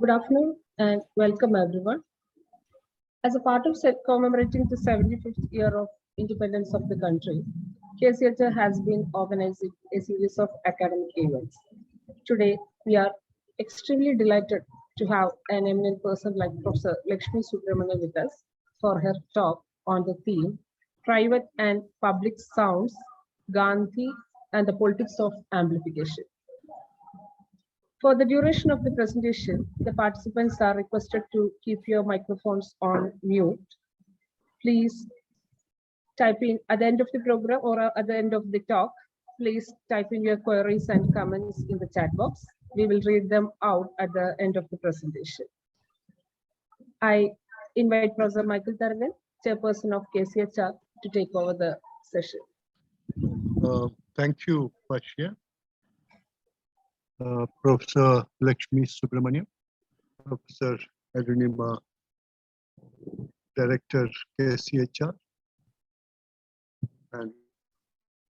Good afternoon and welcome everyone. As a part of commemorating the 75th year of independence of the country, KCHR has been organizing a series of academic events. Today, we are extremely delighted to have an eminent person like Professor Lakshmi Subramanian with us for her talk on the theme Private and Public Sounds, Gandhi and the Politics of Amplification. For the duration of the presentation, the participants are requested to keep your microphones on mute. Please type in at the end of the program or at the end of the talk, please type in your queries and comments in the chat box. We will read them out at the end of the presentation. I invite Professor Michael Taragan, Chairperson of KCHR, to take over the session. Thank you, Pashya. Professor Lakshmi Subramanian, Professor Arunima, Director KCHR, and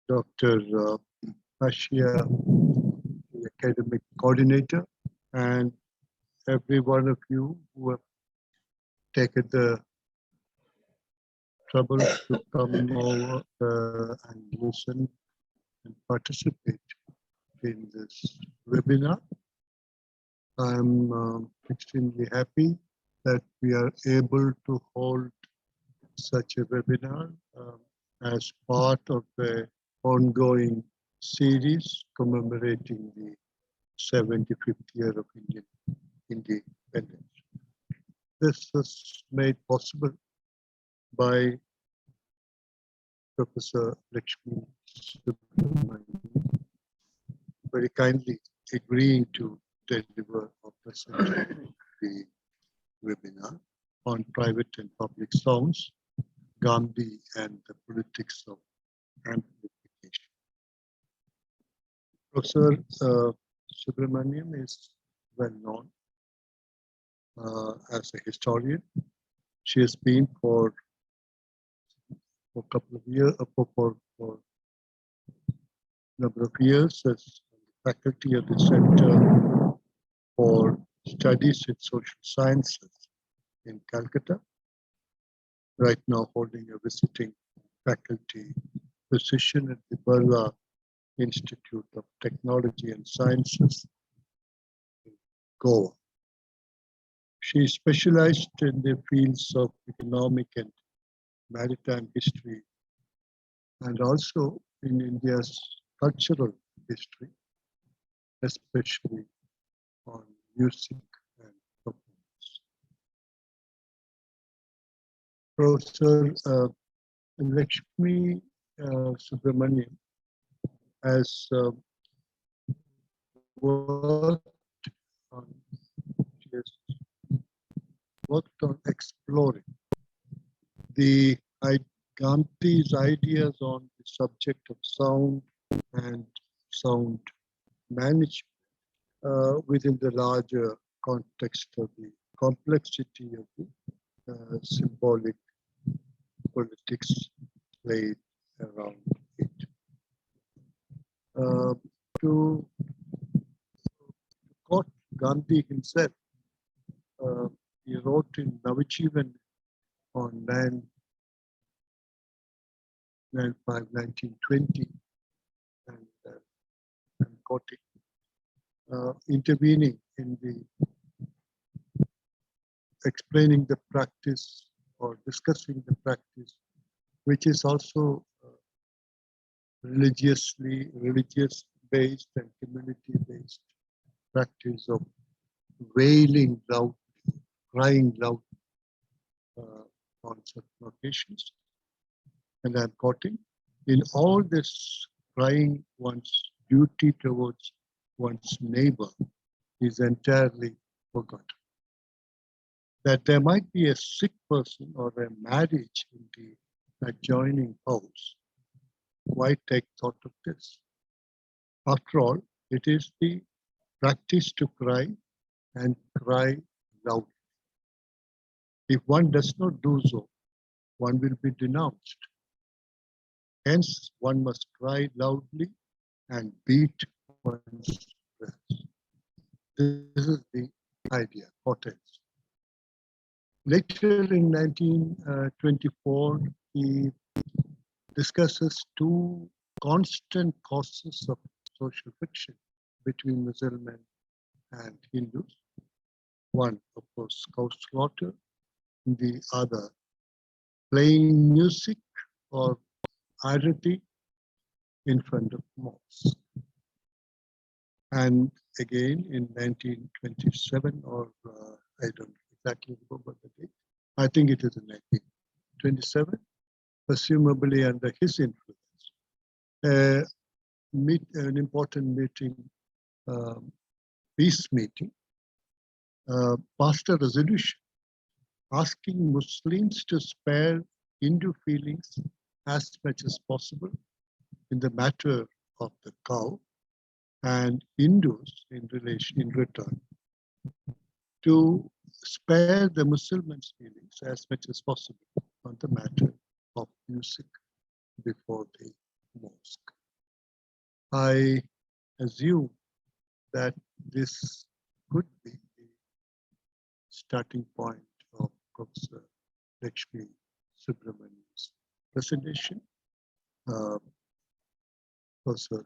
Dr. Pashya, the Academic Coordinator, and every one of you who have taken the trouble to come over and listen and participate in this webinar. I'm extremely happy that we are able to hold such a webinar as part of the ongoing series commemorating the 75th year of Indian independence. This was made possible by Professor Lakshmi Subramanian very kindly agreeing to deliver or present the webinar on private and public sounds, Gandhi and the politics of amplification. Professor Subramanian is well known as a historian. She has been for a couple of years, for a number of years as faculty of the Center for Studies in Social Sciences in Calcutta, right now holding a visiting faculty position at the Birla Institute of Technology and Sciences in Goa. She specialized in the fields of economic and maritime history and also in India's cultural history, especially on music and performance. Professor Lakshmi Subramanian has worked on exploring the Gandhi's ideas on the subject of sound and sound management within the larger context of the complexity of the symbolic politics played around it. To quote Gandhi himself, he wrote in Navajivan on 9/5/1920, and I'm quoting, intervening in the explaining the practice or discussing the practice, which is also religious-based and community-based practice of wailing loud, crying loud on certain occasions. And I'm quoting, in all this crying, one's duty towards one's neighbor is entirely forgotten. That there might be a sick person or a marriage in the adjoining house, why take thought of this? After all, it is the practice to cry and cry loudly. If one does not do so, one will be denounced. Hence, one must cry loudly and beat one's breast. This is the idea. importance. Later in 1924, he discusses two constant causes of social friction between Muslim and Hindus. One, of course, cow slaughter, the other, playing music or arati in front of mosques. And again in 1927, or I don't exactly remember the date, I think it is in 1927, presumably under his influence, an important meeting, peace meeting, passed a resolution asking Muslims to spare Hindu feelings as much as possible in the matter of the cow, and Hindus in return to spare the Muslims' feelings as much as possible on the matter of music before the mosque. I assume that this could be the starting point of Professor Lakshmi Subramanian's presentation. Professor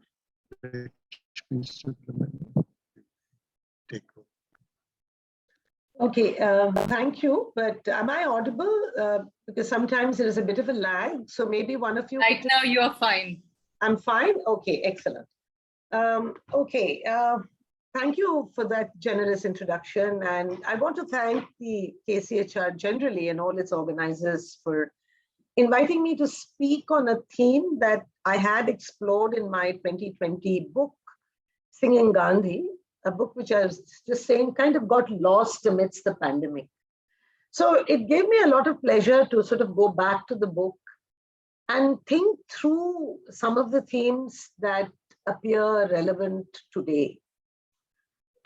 Lakshmi Subramanian, take over. Okay, thank you. But am I audible? Because sometimes there is a bit of a lag. So maybe one of you. Right now, you are fine. I'm fine. Okay, excellent. Thank you for that generous introduction. And I want to thank the KCHR generally and all its organizers for inviting me to speak on a theme that I had explored in my 2020 book, Singing Gandhi, a book which I was just saying kind of got lost amidst the pandemic. So it gave me a lot of pleasure to sort of go back to the book and think through some of the themes that appear relevant today.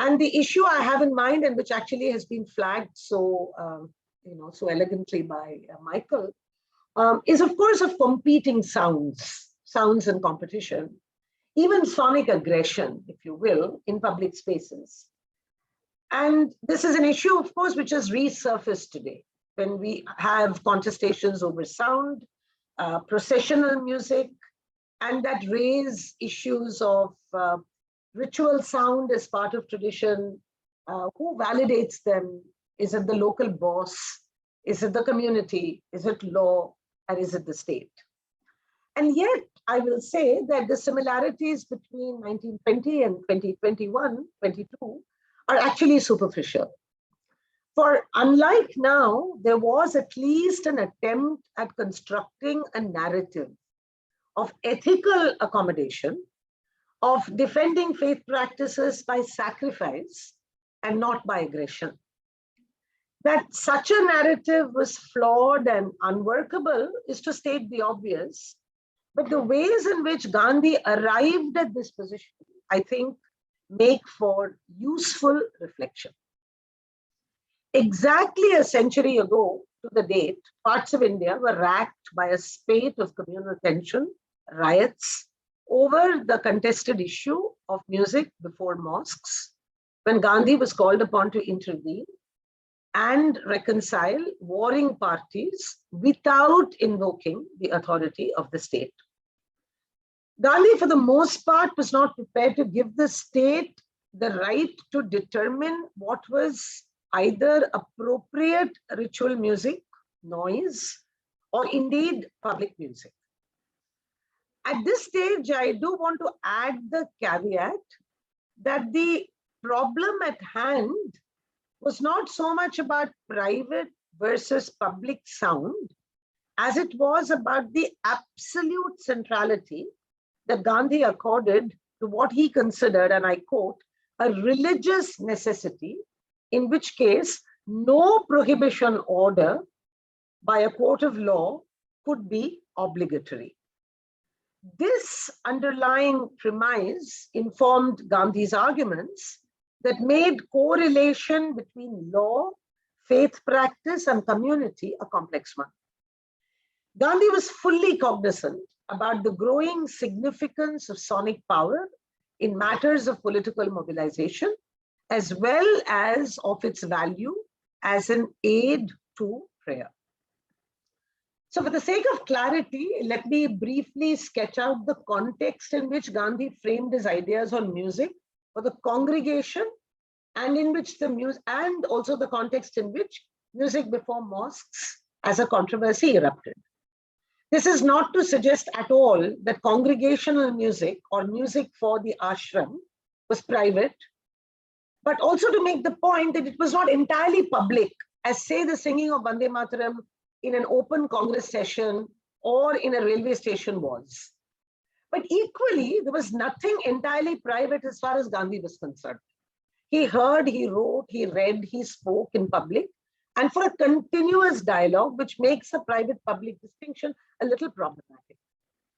And the issue I have in mind, and which actually has been flagged so elegantly by Michael, is of course of competing sounds in competition, even sonic aggression, if you will, in public spaces. And this is an issue, of course, which has resurfaced today when we have contestations over sound, processional music, and that raise issues of ritual sound as part of tradition. Who validates them? Is it the local boss? Is it the community? Is it law? And is it the state? And yet, I will say that the similarities between 1920 and 2021, 22 are actually superficial. For unlike now, there was at least an attempt at constructing a narrative of ethical accommodation, of defending faith practices by sacrifice and not by aggression. That such a narrative was flawed and unworkable is to state the obvious, but the ways in which Gandhi arrived at this position, I think, make for useful reflection. Exactly a century ago to the date, parts of India were racked by a spate of communal tension, riots, over the contested issue of music before mosques, when Gandhi was called upon to intervene and reconcile warring parties without invoking the authority of the state. Gandhi, for the most part, was not prepared to give the state the right to determine what was either appropriate ritual music, noise, or indeed public music. At this stage, I do want to add the caveat that the problem at hand was not so much about private versus public sound, as it was about the absolute centrality that Gandhi accorded to what he considered, and I quote, a religious necessity, in which case no prohibition order by a court of law could be obligatory. This underlying premise informed Gandhi's arguments that made correlation between law, faith practice, and community a complex one. Gandhi was fully cognizant about the growing significance of sonic power in matters of political mobilization as well as of its value as an aid to prayer. So for the sake of clarity, let me briefly sketch out the context in which Gandhi framed his ideas on music for the congregation, and in which the music, and also the context in which music before mosques as a controversy erupted. This is not to suggest at all that congregational music or music for the ashram was private, but also to make the point that it was not entirely public, as say the singing of Vande Mataram in an open Congress session or in a railway station was. But equally, there was nothing entirely private as far as Gandhi was concerned. He heard, he wrote, he read, he spoke in public, and for a continuous dialogue, which makes a private-public distinction a little problematic.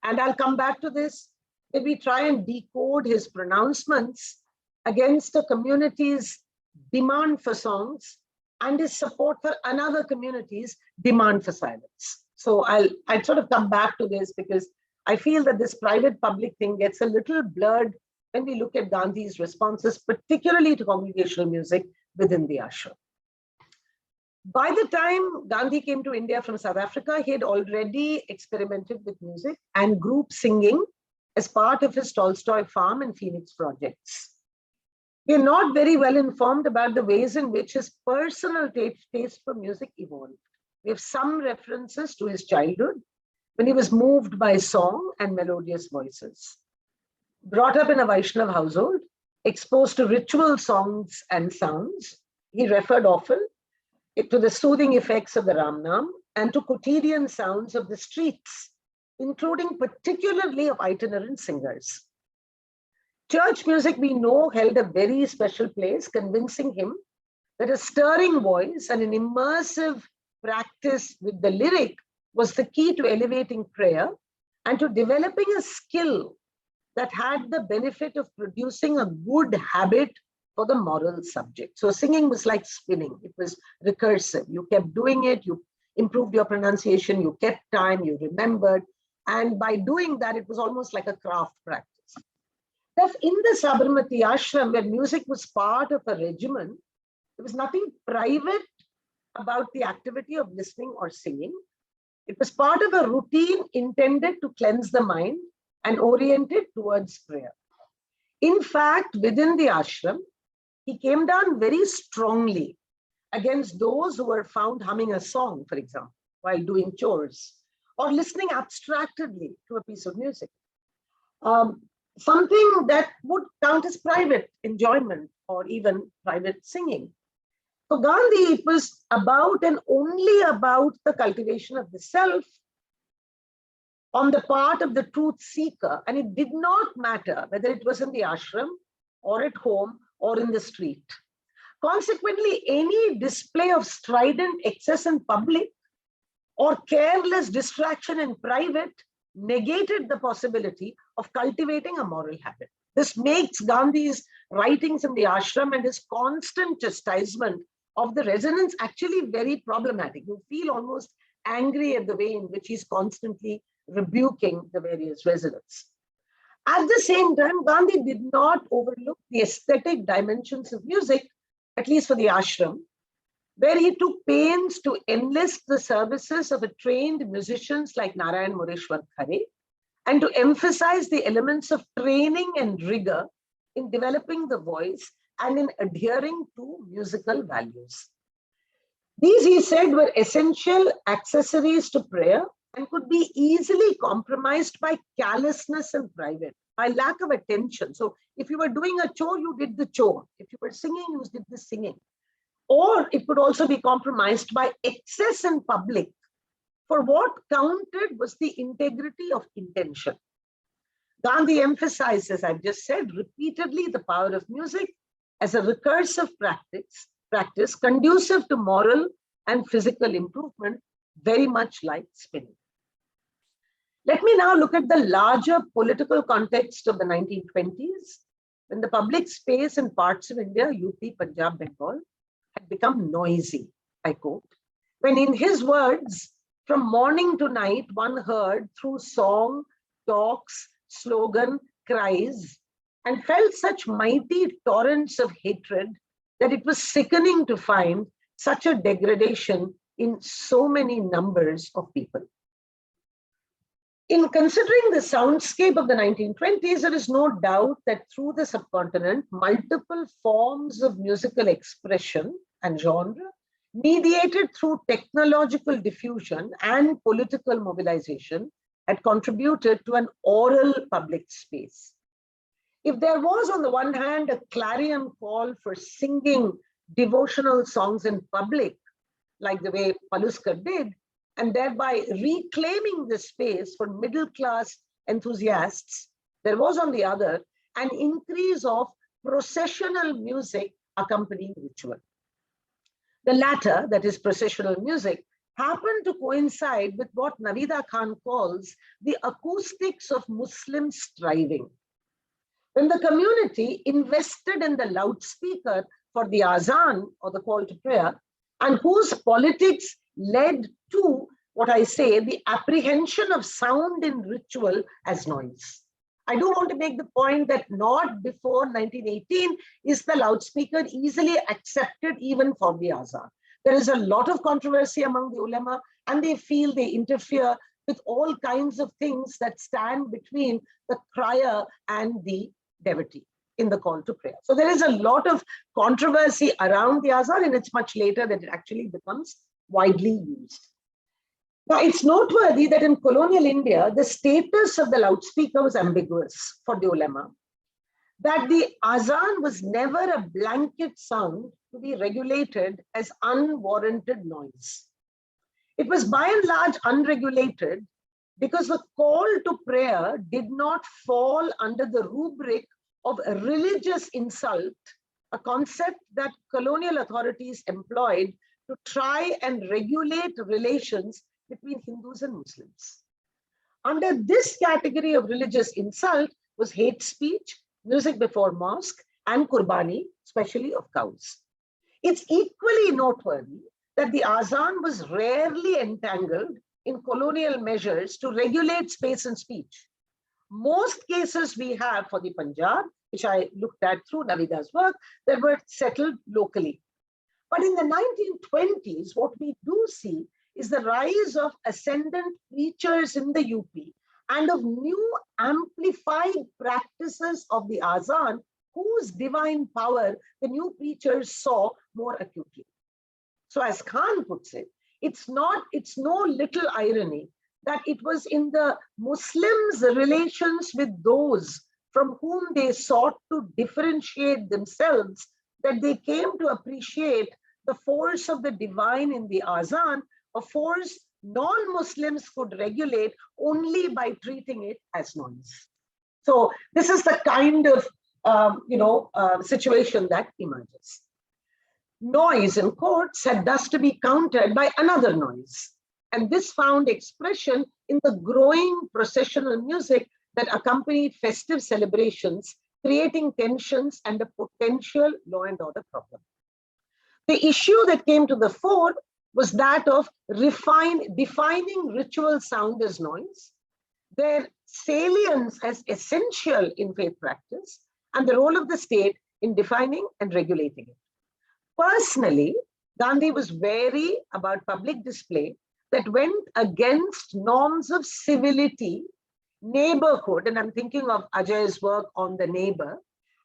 And I'll come back to this when we try and decode his pronouncements against the community's demand for songs and his support for another community's demand for silence. So I'll sort of come back to this because I feel that this private-public thing gets a little blurred when we look at Gandhi's responses, particularly to congregational music within the ashram. By the time Gandhi came to India from South Africa, he had already experimented with music and group singing as part of his Tolstoy farm and Phoenix projects. We are not very well informed about the ways in which his personal taste for music evolved. We have some references to his childhood when he was moved by song and melodious voices. Brought up in a Vaishnav household, exposed to ritual songs and sounds, he referred often to the soothing effects of the Ramnam and to quotidian sounds of the streets, including particularly of itinerant singers. Church music, we know, held a very special place, convincing him that a stirring voice and an immersive practice with the lyric was the key to elevating prayer and to developing a skill that had the benefit of producing a good habit for the moral subject. So singing was like spinning. It was recursive. You kept doing it, you improved your pronunciation, you kept time, you remembered. And by doing that, it was almost like a craft practice. Thus, in the Sabarmati ashram, where music was part of a regimen, there was nothing private about the activity of listening or singing. It was part of a routine intended to cleanse the mind and oriented towards prayer. In fact, within the ashram, he came down very strongly against those who were found humming a song, for example, while doing chores, or listening abstractedly to a piece of music. Something that would count as private enjoyment or even private singing. For Gandhi, it was about and only about the cultivation of the self on the part of the truth seeker. And it did not matter whether it was in the ashram or at home or in the street. Consequently, any display of strident excess in public or careless distraction in private negated the possibility of cultivating a moral habit. This makes Gandhi's writings in the ashram and his constant chastisement of the residents actually very problematic. You feel almost angry at the way in which he's constantly rebuking the various residents. At the same time, Gandhi did not overlook the aesthetic dimensions of music, at least for the ashram, where he took pains to enlist the services of trained musicians like Narayan Mureshwar Khare, and to emphasize the elements of training and rigor in developing the voice and in adhering to musical values. These, he said, were essential accessories to prayer and could be easily compromised by callousness in private, by lack of attention. So if you were doing a chore, you did the chore. If you were singing, you did the singing. Or it could also be compromised by excess in public, for what counted was the integrity of intention. Gandhi emphasized, as I've just said, repeatedly the power of music as a recursive practice conducive to moral and physical improvement, very much like spinning. Let me now look at the larger political context of the 1920s, when the public space in parts of India, UP, Punjab, Bengal, had become noisy, I quote, when in his words, from morning to night, one heard through song, talks, slogan, cries, and felt such mighty torrents of hatred that it was sickening to find such a degradation in so many numbers of people. In considering the soundscape of the 1920s, there is no doubt that through the subcontinent, multiple forms of musical expression and genre, mediated through technological diffusion and political mobilization, had contributed to an oral public space. If there was, on the one hand, a clarion call for singing devotional songs in public, like the way Paluskar did, and thereby reclaiming the space for middle-class enthusiasts, there was, on the other, an increase of processional music accompanying ritual. The latter, that is processional music, happened to coincide with what Navida Khan calls the acoustics of Muslim striving. When the community invested in the loudspeaker for the azan, or the call to prayer, and whose politics led to what I say, the apprehension of sound in ritual as noise. I do want to make the point that not before 1918 is the loudspeaker easily accepted even for the azan. There is a lot of controversy among the ulama, and they feel they interfere with all kinds of things that stand between the crier and the devotee in the call to prayer. So there is a lot of controversy around the azan, and it's much later that it actually becomes widely used. Now, it's noteworthy that in colonial India, the status of the loudspeaker was ambiguous for the ulama, that the azan was never a blanket sound to be regulated as unwarranted noise. It was by and large unregulated because the call to prayer did not fall under the rubric of a religious insult, a concept that colonial authorities employed to try and regulate relations between Hindus and Muslims. Under this category of religious insult was hate speech, music before mosque, and qurbani, especially of cows. It's equally noteworthy that the azan was rarely entangled in colonial measures to regulate space and speech. Most cases we have for the Punjab, which I looked at through Navida's work, that were settled locally. But in the 1920s, what we do see is the rise of ascendant preachers in the UP and of new amplified practices of the azan, whose divine power the new preachers saw more acutely. So as Khan puts it, it's no little irony that it was in the Muslims' relations with those from whom they sought to differentiate themselves that they came to appreciate the force of the divine in the azan, a force non-Muslims could regulate only by treating it as noise. So this is the kind of situation that emerges. Noise in courts had thus to be countered by another noise, and this found expression in the growing processional music that accompanied festive celebrations, creating tensions and a potential law and order problem. The issue that came to the fore was that of defining ritual sound as noise, their salience as essential in faith practice, and the role of the state in defining and regulating it. Personally, Gandhi was wary about public display that went against norms of civility, neighborhood, and I'm thinking of Ajay's work on the neighbor,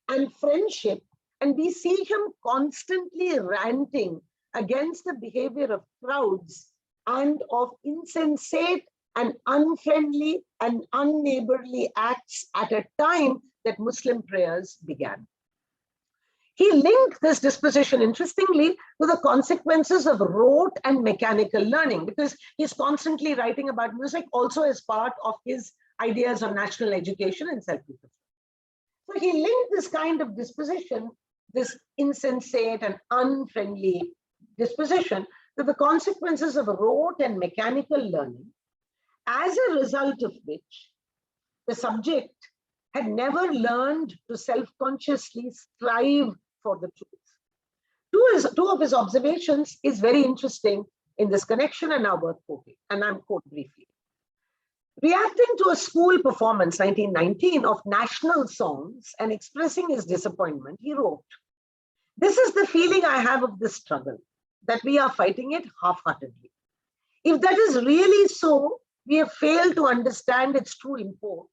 and friendship, and we see him constantly ranting against the behavior of crowds and of insensate and unfriendly and unneighborly acts at a time that Muslim prayers began. He linked this disposition, interestingly, to the consequences of rote and mechanical learning, because he's constantly writing about music also as part of his ideas on national education and self-control. So he linked this kind of disposition, this insensate and unfriendly disposition, to the consequences of rote and mechanical learning, as a result of which the subject had never learned to self-consciously strive for the truth. Two of his observations is very interesting in this connection, and now worth quoting, and I'm quote briefly. Reacting to a school performance, 1919, of national songs and expressing his disappointment, he wrote, "This is the feeling I have of this struggle, that we are fighting it half-heartedly. If that is really so, we have failed to understand its true import.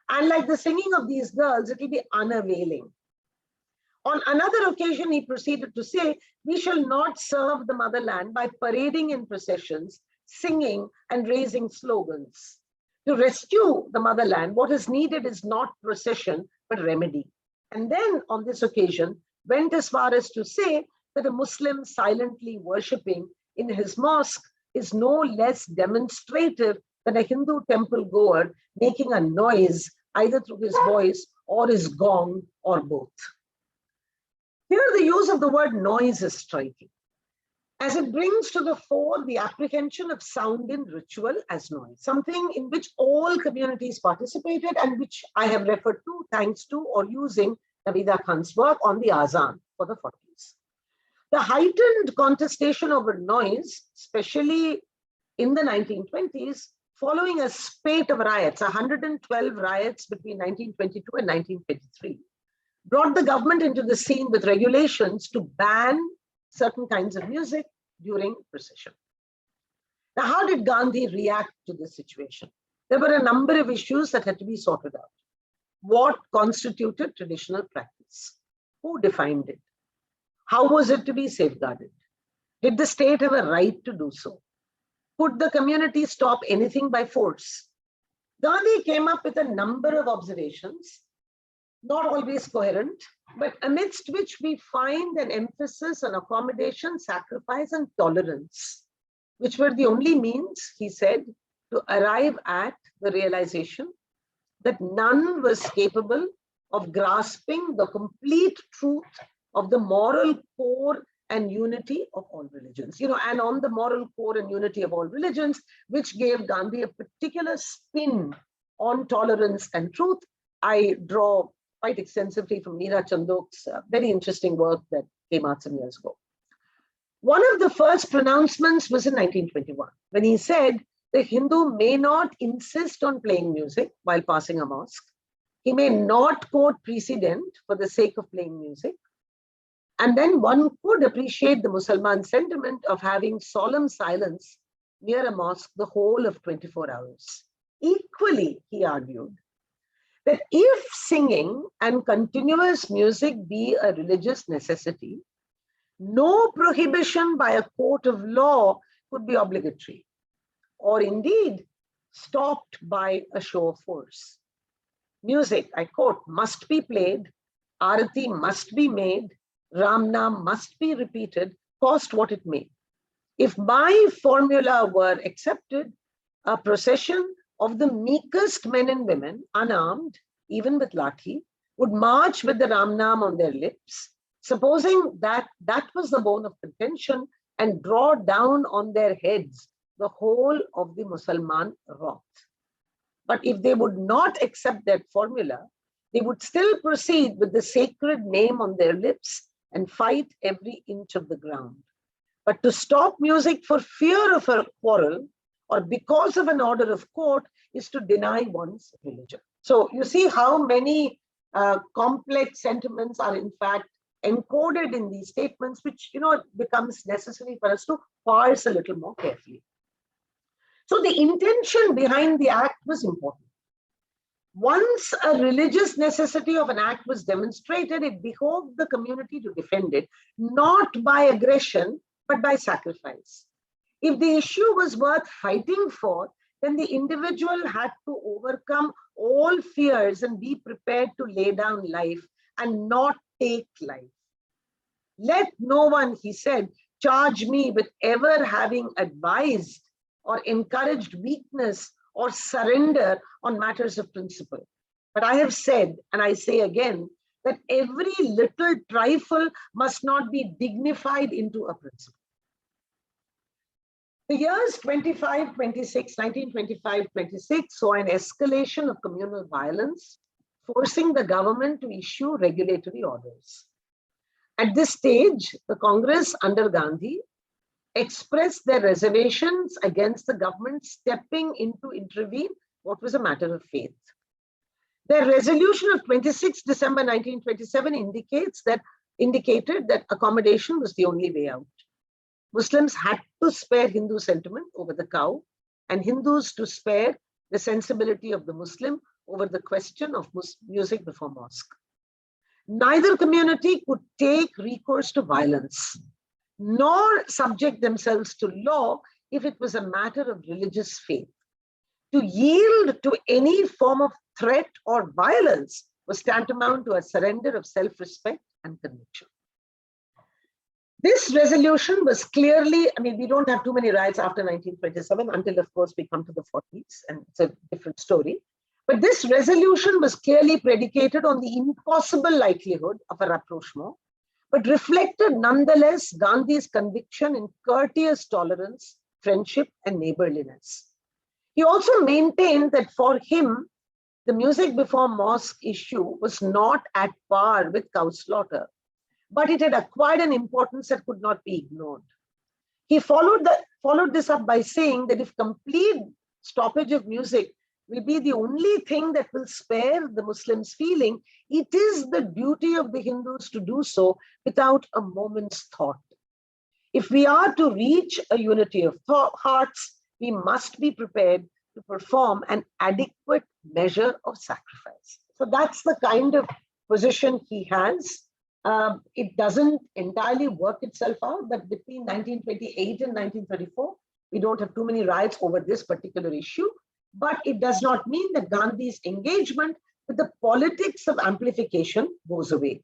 And like the singing of these girls, it will be unavailing." On another occasion, he proceeded to say, "We shall not serve the motherland by parading in processions, singing and raising slogans. To rescue the motherland, what is needed is not procession, but remedy." And then on this occasion, went as far as to say that a Muslim silently worshipping in his mosque is no less demonstrative than a Hindu temple goer making a noise either through his voice or his gong or both. Here, the use of the word noise is striking, as it brings to the fore the apprehension of sound in ritual as noise, something in which all communities participated and which I have referred to thanks to or using Navida Khan's work on the Azan for the 40s. The heightened contestation over noise, especially in the 1920s, following a spate of riots, 112 riots between 1922 and 1923, brought the government into the scene with regulations to ban certain kinds of music during procession. Now, how did Gandhi react to this situation? There were a number of issues that had to be sorted out. What constituted traditional practice? Who defined it? How was it to be safeguarded? Did the state have a right to do so? Could the community stop anything by force? Gandhi came up with a number of observations, not always coherent, but amidst which we find an emphasis on accommodation, sacrifice, and tolerance, which were the only means, he said, to arrive at the realization that none was capable of grasping the complete truth of the moral core and unity of all religions. And on the moral core and unity of all religions, which gave Gandhi a particular spin on tolerance and truth, I draw quite extensively from Meera Chandok's very interesting work that came out some years ago. One of the first pronouncements was in 1921, when he said, "The Hindu may not insist on playing music while passing a mosque. He may not quote precedent for the sake of playing music. And then one could appreciate the Mussalman sentiment of having solemn silence near a mosque the whole of 24 hours. Equally, he argued, that if singing and continuous music be a religious necessity, no prohibition by a court of law could be obligatory, or indeed stopped by a show of force. Music, I quote, must be played, arati must be made, Ramnam must be repeated, cost what it may. If my formula were accepted, a procession of the meekest men and women, unarmed, even with lathi, would march with the Ramnam on their lips, supposing that that was the bone of contention, and draw down on their heads the whole of the Musalman wrath. But if they would not accept that formula, they would still proceed with the sacred name on their lips and fight every inch of the ground. But to stop music for fear of a quarrel or because of an order of court is to deny one's religion. So you see how many complex sentiments are in fact encoded in these statements, which it becomes necessary for us to parse a little more carefully. So the intention behind the act was important. Once a religious necessity of an act was demonstrated, it behoved the community to defend it, not by aggression, but by sacrifice. If the issue was worth fighting for, then the individual had to overcome all fears and be prepared to lay down life and not take life. Let no one, he said, charge me with ever having advised or encouraged weakness or surrender on matters of principle. But I have said, and I say again, that every little trifle must not be dignified into a principle. The years 1925-26 saw an escalation of communal violence, forcing the government to issue regulatory orders. At this stage, the Congress under Gandhi expressed their reservations against the government stepping in to intervene what was a matter of faith. Their resolution of 26 December 1927 indicated that accommodation was the only way out. Muslims had to spare Hindu sentiment over the cow, and Hindus to spare the sensibility of the Muslim over the question of music before mosque. Neither community could take recourse to violence, nor subject themselves to law if it was a matter of religious faith. To yield to any form of threat or violence was tantamount to a surrender of self-respect and conviction. This resolution was clearly, we don't have too many riots after 1927 until, of course, we come to the 40s, and it's a different story. But this resolution was clearly predicated on the impossible likelihood of a rapprochement, but reflected nonetheless Gandhi's conviction in courteous tolerance, friendship, and neighborliness. He also maintained that for him, the music before mosque issue was not at par with cow slaughter, but it had acquired an importance that could not be ignored. He followed this up by saying that if complete stoppage of music will be the only thing that will spare the Muslims' feeling, it is the duty of the Hindus to do so without a moment's thought. If we are to reach a unity of hearts, we must be prepared to perform an adequate measure of sacrifice. So that's the kind of position he has. It doesn't entirely work itself out, but between 1928 and 1934, we don't have too many riots over this particular issue. But it does not mean that Gandhi's engagement with the politics of amplification goes away.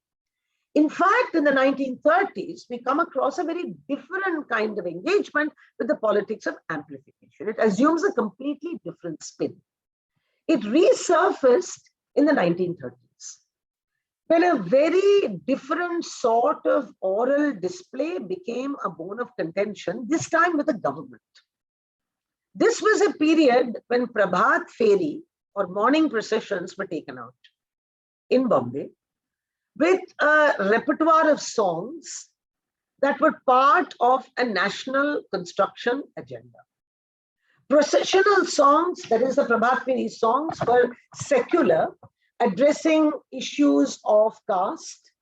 In fact, in the 1930s, we come across a very different kind of engagement with the politics of amplification. It assumes a completely different spin. It resurfaced in the 1930s, when a very different sort of oral display became a bone of contention, this time with the government. This was a period when Prabhat Feri or morning processions were taken out in Bombay with a repertoire of songs that were part of a national construction agenda. Processional songs, that is the Prabhat Feri songs, were secular, addressing issues of caste,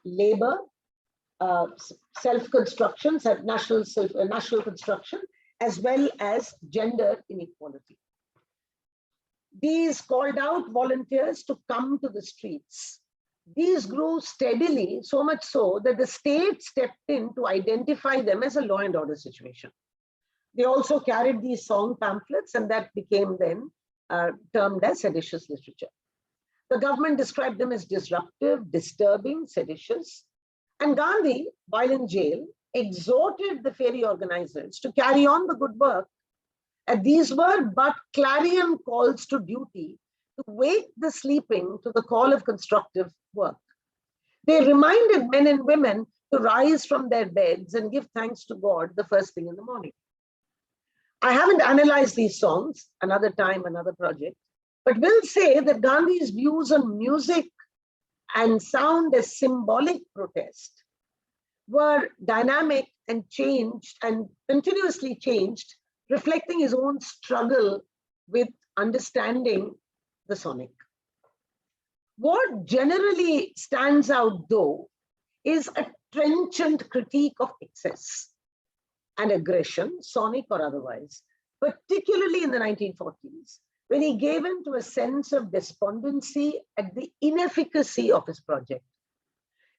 labor, self-construction, national construction, as well as gender inequality. These called out volunteers to come to the streets. These grew steadily, so much so that the state stepped in to identify them as a law and order situation. They also carried these song pamphlets, and that became then termed as seditious literature. The government described them as disruptive, disturbing, seditious, and Gandhi, while in jail, exhorted the ferry organizers to carry on the good work. And these were but clarion calls to duty to wake the sleeping to the call of constructive work. They reminded men and women to rise from their beds and give thanks to God the first thing in the morning. I haven't analyzed these songs, another time, another project, but will say that Gandhi's views on music and sound as symbolic protest were dynamic and changed and continuously changed, reflecting his own struggle with understanding the sonic. What generally stands out, though, is a trenchant critique of excess and aggression, sonic or otherwise, particularly in the 1940s, when he gave in to a sense of despondency at the inefficacy of his project.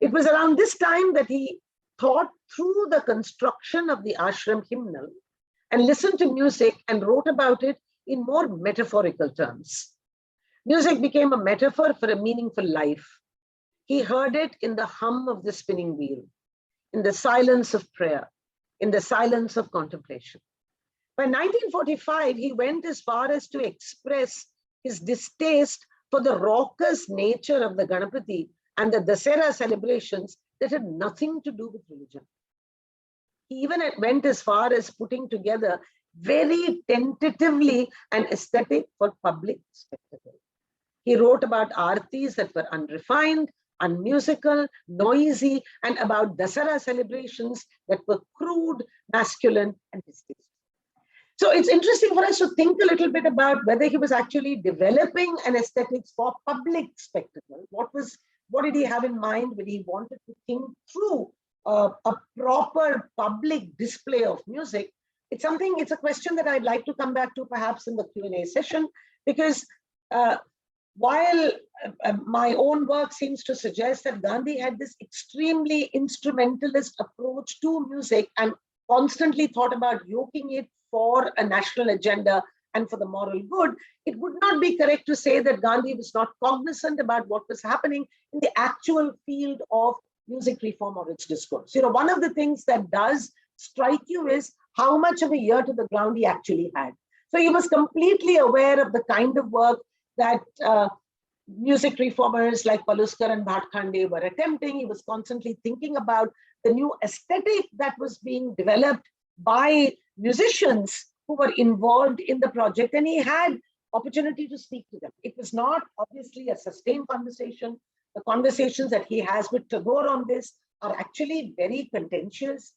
It was around this time that he thought through the construction of the ashram hymnal and listened to music and wrote about it in more metaphorical terms. Music became a metaphor for a meaningful life. He heard it in the hum of the spinning wheel, in the silence of prayer, in the silence of contemplation. By 1945, he went as far as to express his distaste for the raucous nature of the Ganapati and the Dasera celebrations that had nothing to do with religion. He even went as far as putting together very tentatively an aesthetic for public spectacle. He wrote about aartis that were unrefined, unmusical, noisy, and about Dasara celebrations that were crude, masculine, and distasteful. So it's interesting for us to think a little bit about whether he was actually developing an aesthetics for public spectacle. What did he have in mind when he wanted to think through a proper public display of music? It's a question that I'd like to come back to perhaps in the Q&A session, because while my own work seems to suggest that Gandhi had this extremely instrumentalist approach to music and constantly thought about yoking it for a national agenda and for the moral good, it would not be correct to say that Gandhi was not cognizant about what was happening in the actual field of music reform or its discourse. One of the things that does strike you is how much of a ear to the ground he actually had. So he was completely aware of the kind of work that music reformers like Paluskar and Bhatkhande were attempting. He was constantly thinking about the new aesthetic that was being developed by musicians who were involved in the project, and he had opportunity to speak to them. It was not obviously a sustained conversation. The conversations that he has with Tagore on this are actually very contentious.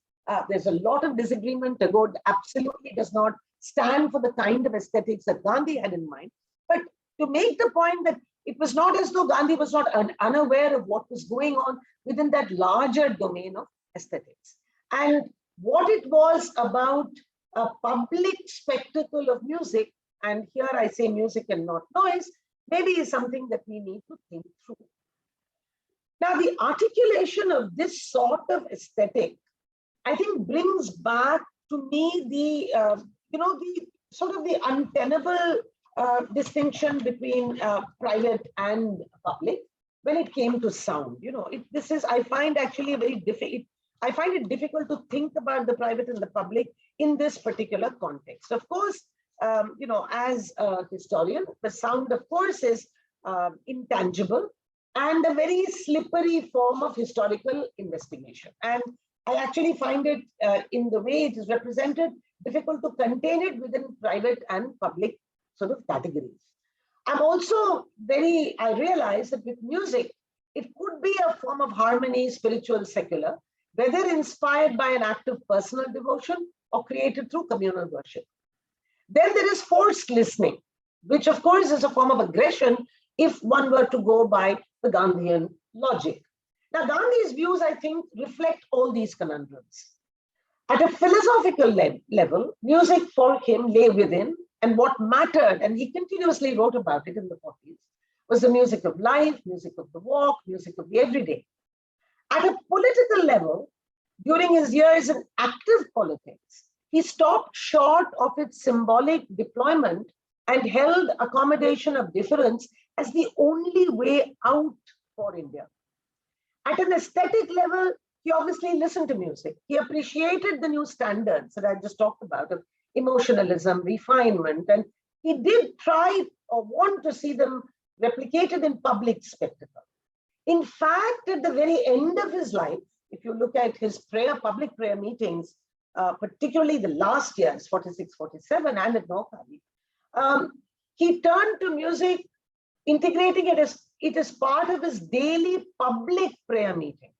There's a lot of disagreement. Tagore absolutely does not stand for the kind of aesthetics that Gandhi had in mind. But to make the point that it was not as though Gandhi was not unaware of what was going on within that larger domain of aesthetics. And what it was about a public spectacle of music, and here I say music and not noise, maybe is something that we need to think through. Now, the articulation of this sort of aesthetic, I think, brings back to me the sort of the untenable distinction between private and public when it came to sound. I find actually very difficult. I find it difficult to think about the private and the public in this particular context. Of course, as a historian, the sound, of course, is intangible and a very slippery form of historical investigation. And I actually find it, in the way it is represented, difficult to contain it within private and public sort of categories. I realize that with music, it could be a form of harmony, spiritual, secular, whether inspired by an act of personal devotion or created through communal worship. Then there is forced listening, which of course is a form of aggression if one were to go by the Gandhian logic. Now, Gandhi's views, I think, reflect all these conundrums. At a philosophical level, music for him lay within, and what mattered, and he continuously wrote about it in the 40s, was the music of life, music of the walk, music of the everyday. At a political level, during his years in active politics, he stopped short of its symbolic deployment and held accommodation of difference as the only way out for India. At an aesthetic level, he obviously listened to music. He appreciated the new standards that I just talked about of emotionalism, refinement, and he did try or want to see them replicated in public spectacle. In fact, at the very end of his life, if you look at his public prayer meetings, particularly the last years, 46, 47, and at Naukali, he turned to music, integrating it as part of his daily public prayer meetings.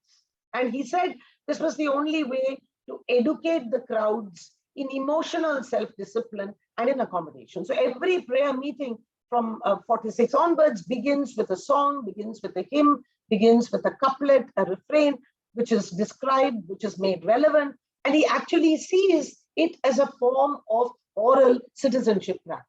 And he said this was the only way to educate the crowds in emotional self-discipline and in accommodation. So every prayer meeting from 46 onwards begins with a song, begins with a hymn, begins with a couplet, a refrain, which is described, which is made relevant. And he actually sees it as a form of oral citizenship practice.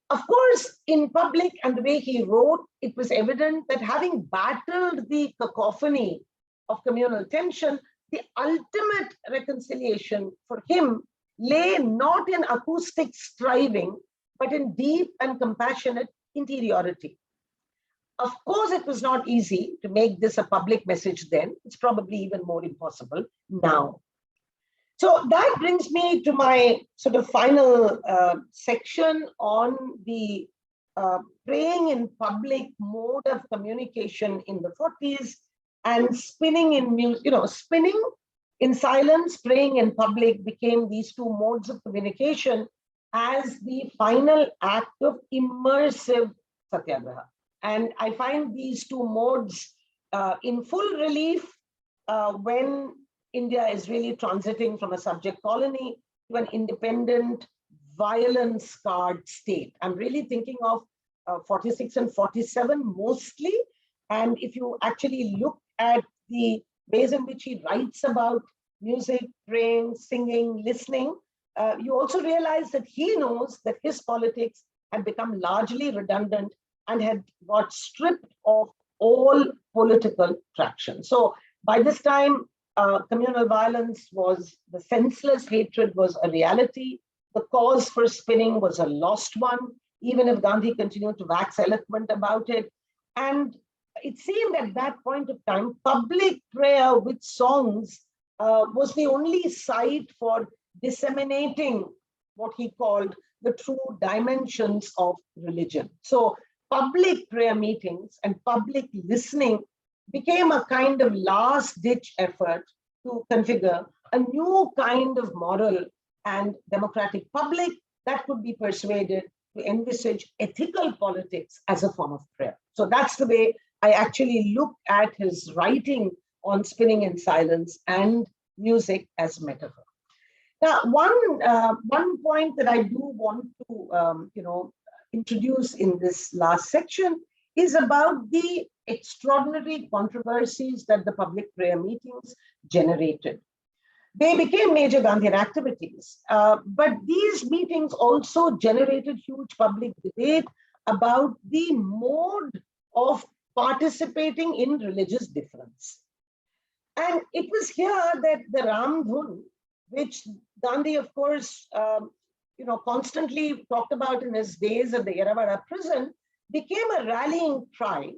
Of course, in public and the way he wrote, it was evident that having battled the cacophony of communal tension, the ultimate reconciliation for him lay not in acoustic striving, but in deep and compassionate interiority. Of course, it was not easy to make this a public message then. It's probably even more impossible now. So that brings me to my sort of final section on the praying in public mode of communication in the 40s and spinning in silence, praying in public became these two modes of communication as the final act of immersive satyagraha. And I find these two modes in full relief when India is really transiting from a subject colony to an independent, violence-scarred state. I'm really thinking of 46 and 47 mostly. And if you actually look at the ways in which he writes about music, praying, singing, listening, you also realize that he knows that his politics had become largely redundant and had got stripped of all political traction. So by this time, communal violence was, the senseless hatred was a reality. The cause for spinning was a lost one, even if Gandhi continued to wax eloquent about it. And it seemed at that point of time, public prayer with songs was the only site for disseminating what he called the true dimensions of religion. So public prayer meetings and public listening became a kind of last-ditch effort to configure a new kind of moral and democratic public that could be persuaded to envisage ethical politics as a form of prayer. So that's the way I actually look at his writing on spinning in silence and music as metaphor. Now, one point that I do want to introduce in this last section is about the extraordinary controversies that the public prayer meetings generated. They became major Gandhian activities, but these meetings also generated huge public debate about the mode of participating in religious difference. And it was here that the Ramdhun, which Gandhi, of course, constantly talked about in his days at the Yerawada prison, became a rallying cry,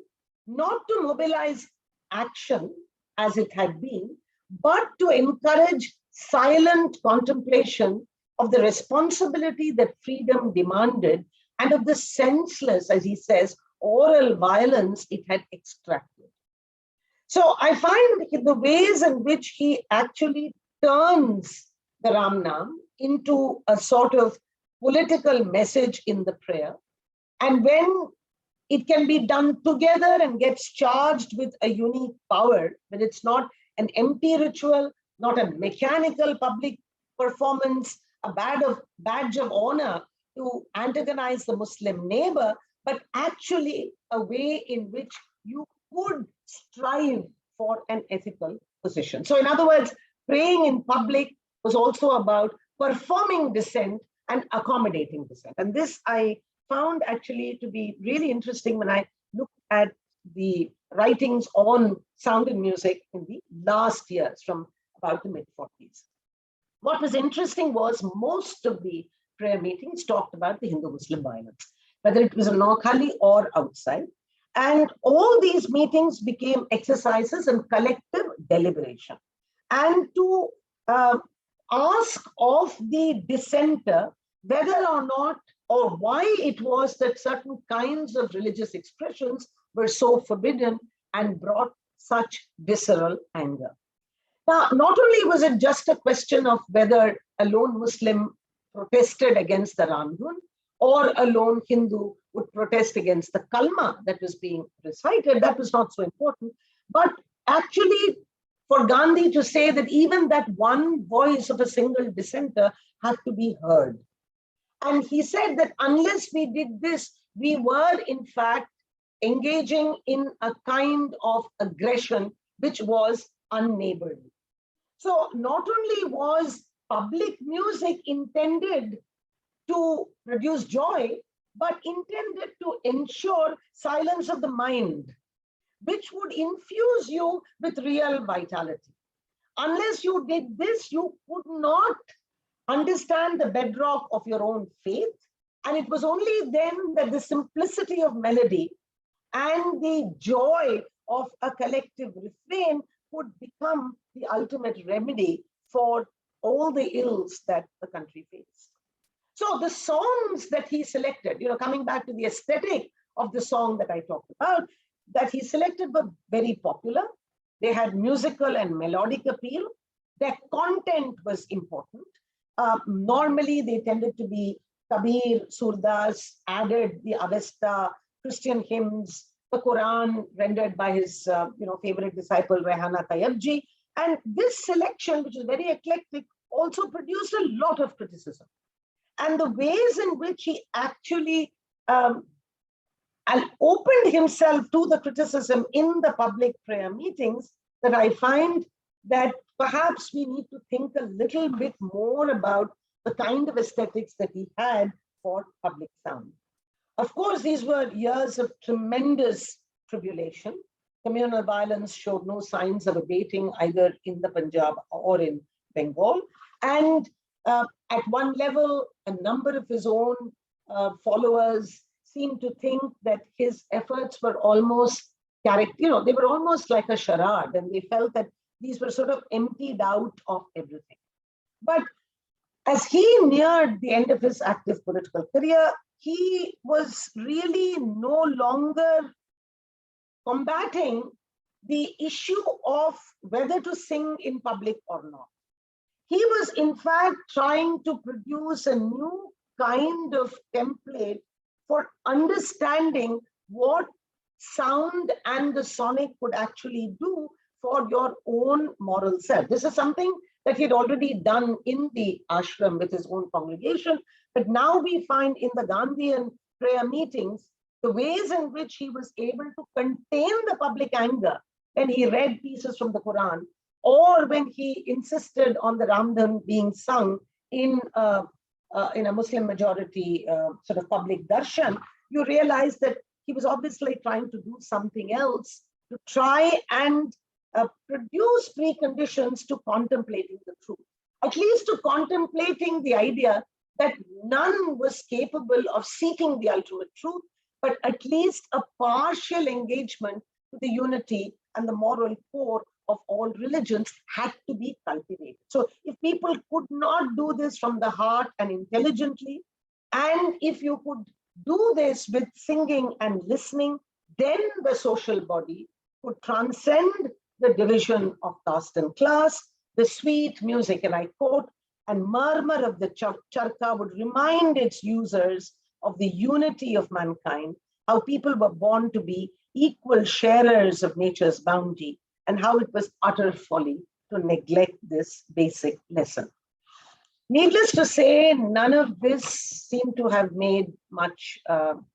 not to mobilize action as it had been, but to encourage silent contemplation of the responsibility that freedom demanded and of the senseless, as he says, oral violence it had extracted. So I find the ways in which he actually turns the Ramnam into a sort of political message in the prayer. And when it can be done together and gets charged with a unique power, that it's not an empty ritual, not a mechanical public performance, a badge of honor to antagonize the Muslim neighbor, but actually a way in which you could strive for an ethical position. So in other words, praying in public was also about performing dissent and accommodating dissent. And this I found actually to be really interesting when I looked at the writings on sound and music in the last years from about the mid-40s. What was interesting was most of the prayer meetings talked about the Hindu-Muslim violence, whether it was in Noakhali or outside. And all these meetings became exercises in collective deliberation. And to ask of the dissenter whether or not or why it was that certain kinds of religious expressions were so forbidden and brought such visceral anger. Now, not only was it just a question of whether a lone Muslim protested against the Ramdhun or a lone Hindu would protest against the Kalma that was being recited, that was not so important, but actually for Gandhi to say that even that one voice of a single dissenter had to be heard. And he said that unless we did this, we were in fact engaging in a kind of aggression which was unneighborly. So not only was public music intended to produce joy, but intended to ensure silence of the mind, which would infuse you with real vitality. Unless you did this, you could not understand the bedrock of your own faith. And it was only then that the simplicity of melody and the joy of a collective refrain would become the ultimate remedy for all the ills that the country faced. So the songs that he selected, coming back to the aesthetic of the song that I talked about, that he selected were very popular. They had musical and melodic appeal. Their content was important. Normally, they tended to be Kabir, Surdas, added the Avesta, Christian hymns, the Quran rendered by his favorite disciple, Rehana Tayyabji. And this selection, which is very eclectic, also produced a lot of criticism. And the ways in which he actually opened himself to the criticism in the public prayer meetings, that I find that perhaps we need to think a little bit more about the kind of aesthetics that he had for public sound. Of course, these were years of tremendous tribulation. Communal violence showed no signs of abating either in the Punjab or in Bengal. And at one level, a number of his own followers seemed to think that his efforts were almost they were almost like a charade, and they felt that these were sort of emptied out of everything. But as he neared the end of his active political career, he was really no longer combating the issue of whether to sing in public or not. He was, in fact, trying to produce a new kind of template for understanding what sound and the sonic could actually do for your own moral self. This is something that he'd already done in the ashram with his own congregation, but now we find in the Gandhian prayer meetings the ways in which he was able to contain the public anger when he read pieces from the Quran, or when he insisted on the Ramdhan being sung in a Muslim majority sort of public darshan. You realize that he was obviously trying to do something else to try and produce preconditions to contemplating the truth, at least to contemplating the idea that none was capable of seeking the ultimate truth, but at least a partial engagement to the unity and the moral core of all religions had to be cultivated. So if people could not do this from the heart and intelligently, and if you could do this with singing and listening, then the social body could transcend the division of caste and class. The sweet music, and I quote, and murmur of the charka would remind its users of the unity of mankind, how people were born to be equal sharers of nature's bounty, and how it was utter folly to neglect this basic lesson. Needless to say, none of this seemed to have made much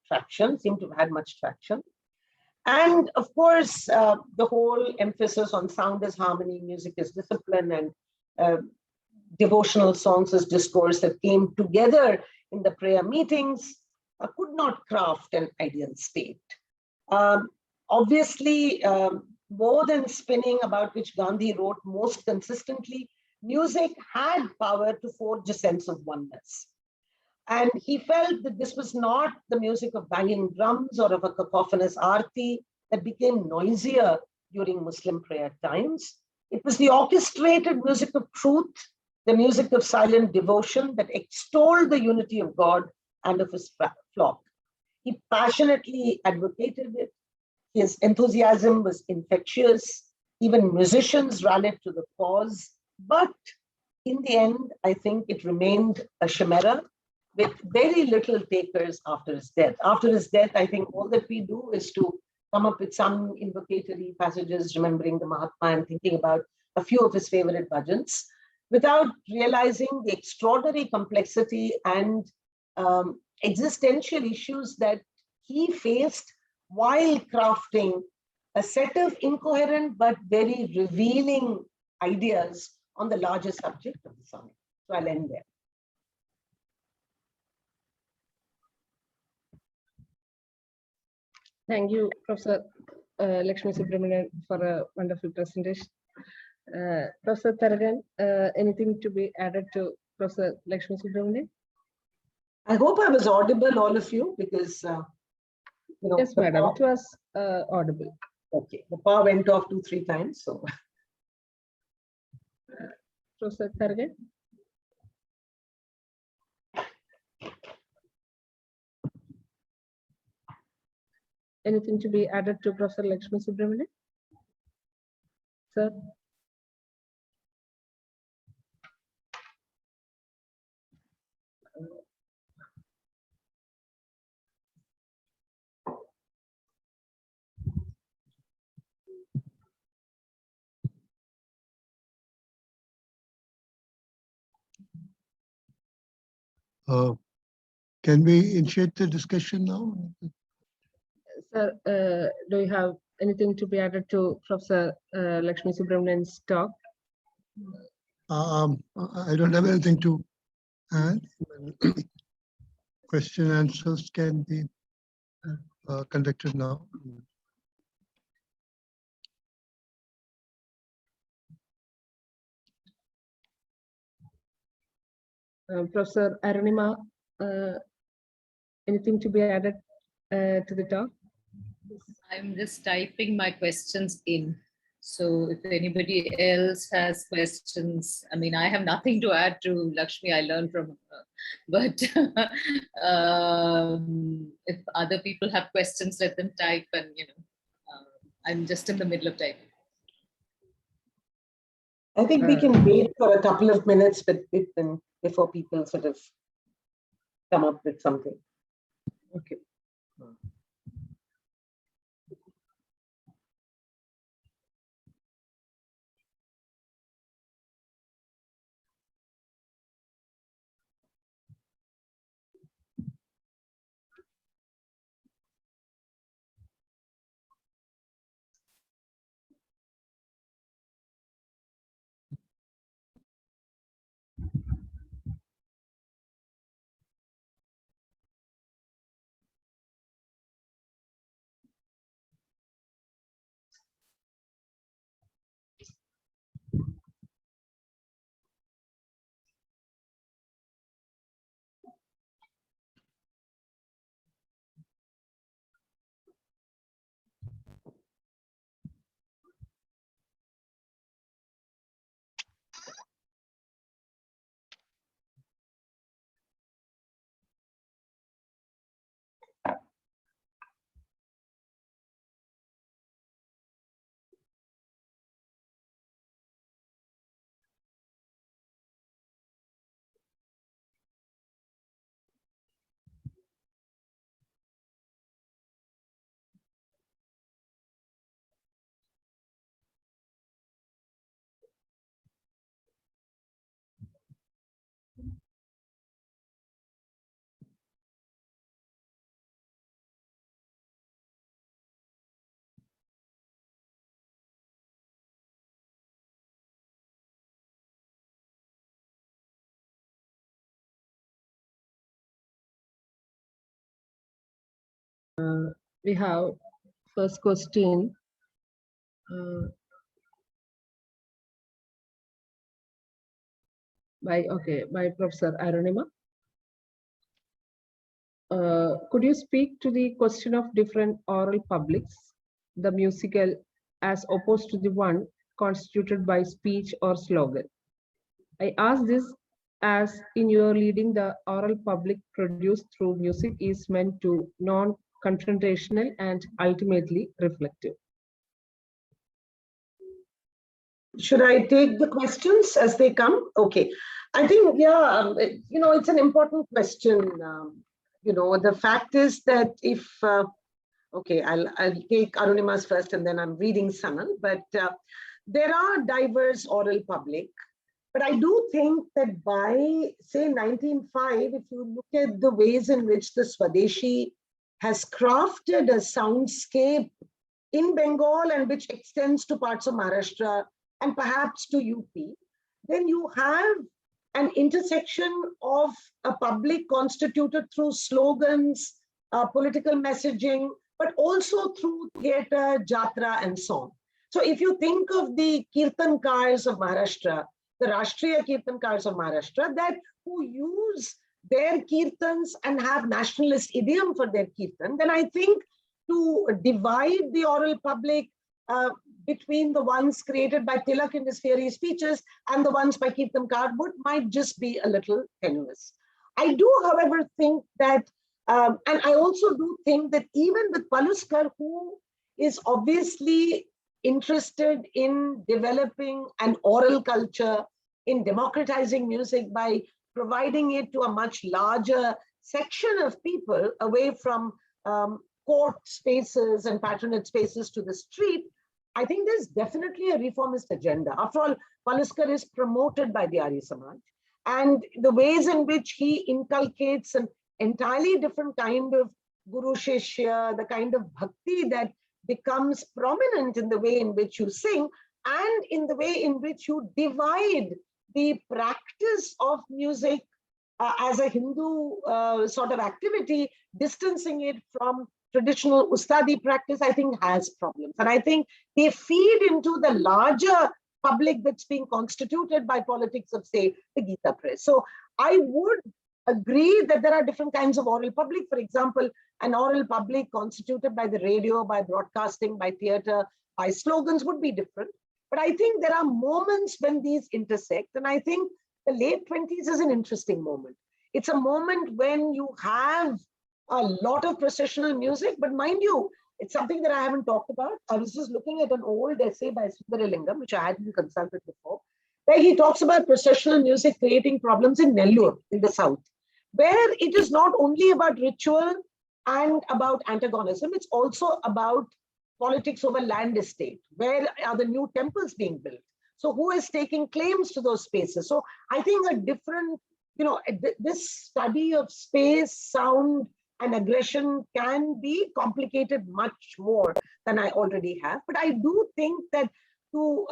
traction, seemed to have had much traction. And of course, the whole emphasis on sound as harmony, music as discipline, and devotional songs as discourse that came together in the prayer meetings could not craft an ideal state. Obviously, more than spinning, about which Gandhi wrote most consistently, music had power to forge a sense of oneness. And he felt that this was not the music of banging drums or of a cacophonous aarti that became noisier during Muslim prayer times. It was the orchestrated music of truth, the music of silent devotion that extolled the unity of God and of his flock. He passionately advocated it. His enthusiasm was infectious. Even musicians rallied to the cause. But in the end, I think it remained a chimera with very little takers after his death. After his death, I think all that we do is to come up with some invocatory passages, remembering the Mahatma and thinking about a few of his favorite bhajans, without realizing the extraordinary complexity and existential issues that he faced while crafting a set of incoherent but very revealing ideas on the larger subject of the summit. So I'll end there. Thank you, Professor Lakshmi Subramanian, for a wonderful presentation. Professor Taragan, anything to be added to Professor Lakshmi Subramanian? I hope I was audible, all of you, because yes, madam, it was audible. Okay, the power went off 2-3 times. So, Professor Taragan. Anything to be added to Professor Lakshmi Subramanian? Sir? Can we initiate the discussion now? Sir, do you have anything to be added to Professor Lakshmi Subramanian's talk? I don't have anything to add. Question and answers can be conducted now. Professor Arunima, anything to be added to the talk? I'm just typing my questions in. So if anybody else has questions, I mean, I have nothing to add to Lakshmi, I learned from her. But if other people have questions, let them type and, I'm just in the middle of typing. I think we can wait for a couple of minutes before people sort of come up with something. Okay. We have first question. By Professor Arunima. Could you speak to the question of different oral publics, the musical, as opposed to the one constituted by speech or slogan? I ask this as in your leading, the oral public produced through music is meant to non-confrontational and ultimately reflective. Should I take the questions as they come? Okay. I think, yeah, it's an important question. The fact is that if, okay, I'll take Arunima's first and then I'm reading Sanal, but there are diverse oral public. But I do think that by, say, 1905, if you look at the ways in which the Swadeshi has crafted a soundscape in Bengal and which extends to parts of Maharashtra and perhaps to UP, then you have an intersection of a public constituted through slogans, political messaging, but also through theatre, jatra, and song. So if you think of the Kirtankars of Maharashtra, the Rashtriya Kirtankars of Maharashtra, that who use their kirtans and have nationalist idiom for their kirtan, then I think to divide the oral public between the ones created by Tilak in his fiery speeches and the ones by Kirtankar might just be a little tenuous. I do, however, think that, and I also do think that even with Paluskar, who is obviously interested in developing an oral culture, in democratizing music by providing it to a much larger section of people away from court spaces and patronage spaces to the street, I think there's definitely a reformist agenda. After all, Paluskar is promoted by the Arya Samaj. and the ways in which he inculcates an entirely different kind of guru shishya, the kind of bhakti that becomes prominent in the way in which you sing and in the way in which you divide the practice of music as a Hindu sort of activity, distancing it from traditional ustadi practice, I think has problems. And I think they feed into the larger public that's being constituted by politics of, say, the Gita press. So I would agree that there are different kinds of oral public. For example, an oral public constituted by the radio, by broadcasting, by theater, by slogans would be different. But I think there are moments when these intersect. And I think the late 20s is an interesting moment. It's a moment when you have a lot of processional music, but mind you, it's something that I haven't talked about. I was just looking at an old essay by Sundaralingam, which I hadn't consulted before, where he talks about processional music creating problems in Nellore, in the south, where it is not only about ritual and about antagonism, it's also about politics over land estate. Where are the new temples being built? So who is taking claims to those spaces? So I think a different, this study of space, sound, and aggression can be complicated much more than I already have. But I do think that to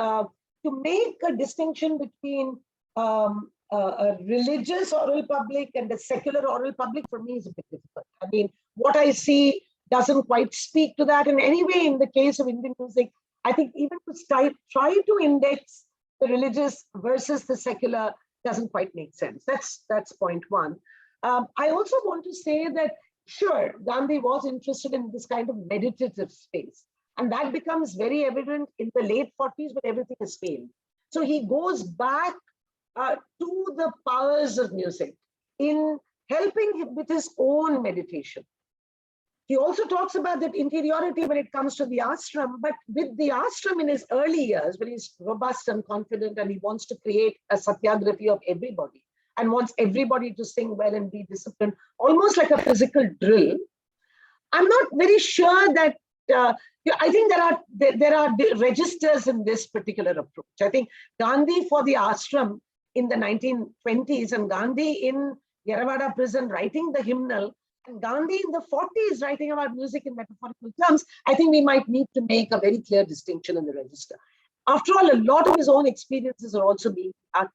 make a distinction between a religious oral public and a secular oral public, for me, is a bit difficult. I mean, what I see doesn't quite speak to that. And anyway, in the case of Indian music, I think even to try to index the religious versus the secular doesn't quite make sense. That's point one. I also want to say that, sure, Gandhi was interested in this kind of meditative space. And that becomes very evident in the late 40s when everything has failed. So he goes back to the powers of music in helping him with his own meditation. He also talks about that interiority when it comes to the ashram, but with the ashram in his early years, when he's robust and confident and he wants to create a satyagrahi of everybody and wants everybody to sing well and be disciplined, almost like a physical drill. I'm not very sure that, I think there are registers in this particular approach. I think Gandhi for the ashram in the 1920s and Gandhi in Yerawada prison writing the hymnal, and Gandhi in the 40s writing about music in metaphorical terms, I think we might need to make a very clear distinction in the register. After all, a lot of his own experiences are also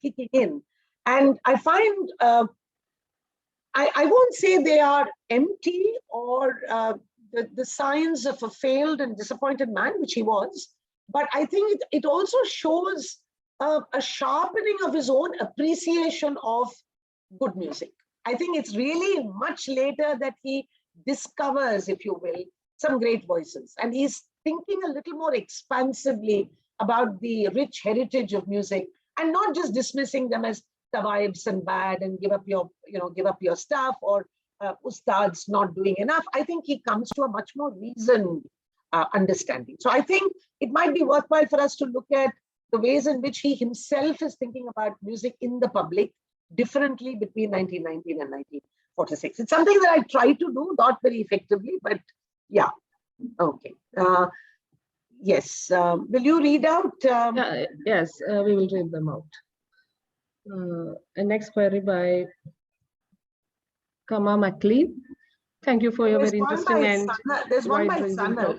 kicking in. And I find, I won't say they are empty or the signs of a failed and disappointed man, which he was, but I think it also shows a sharpening of his own appreciation of good music. I think it's really much later that he discovers, if you will, some great voices. And he's thinking a little more expansively about the rich heritage of music and not just dismissing them as tawaids and bad and give up your stuff or ustads not doing enough. I think he comes to a much more reasoned understanding. So I think it might be worthwhile for us to look at the ways in which he himself is thinking about music in the public differently between 1919 and 1946. It's something that I try to do, not very effectively, but yeah. Okay. Yes. Will you read out? Yes, we will read them out. A next query by Kama MacLean. Thank you for your very interesting and there's one by wide-ranging Sanal. talk.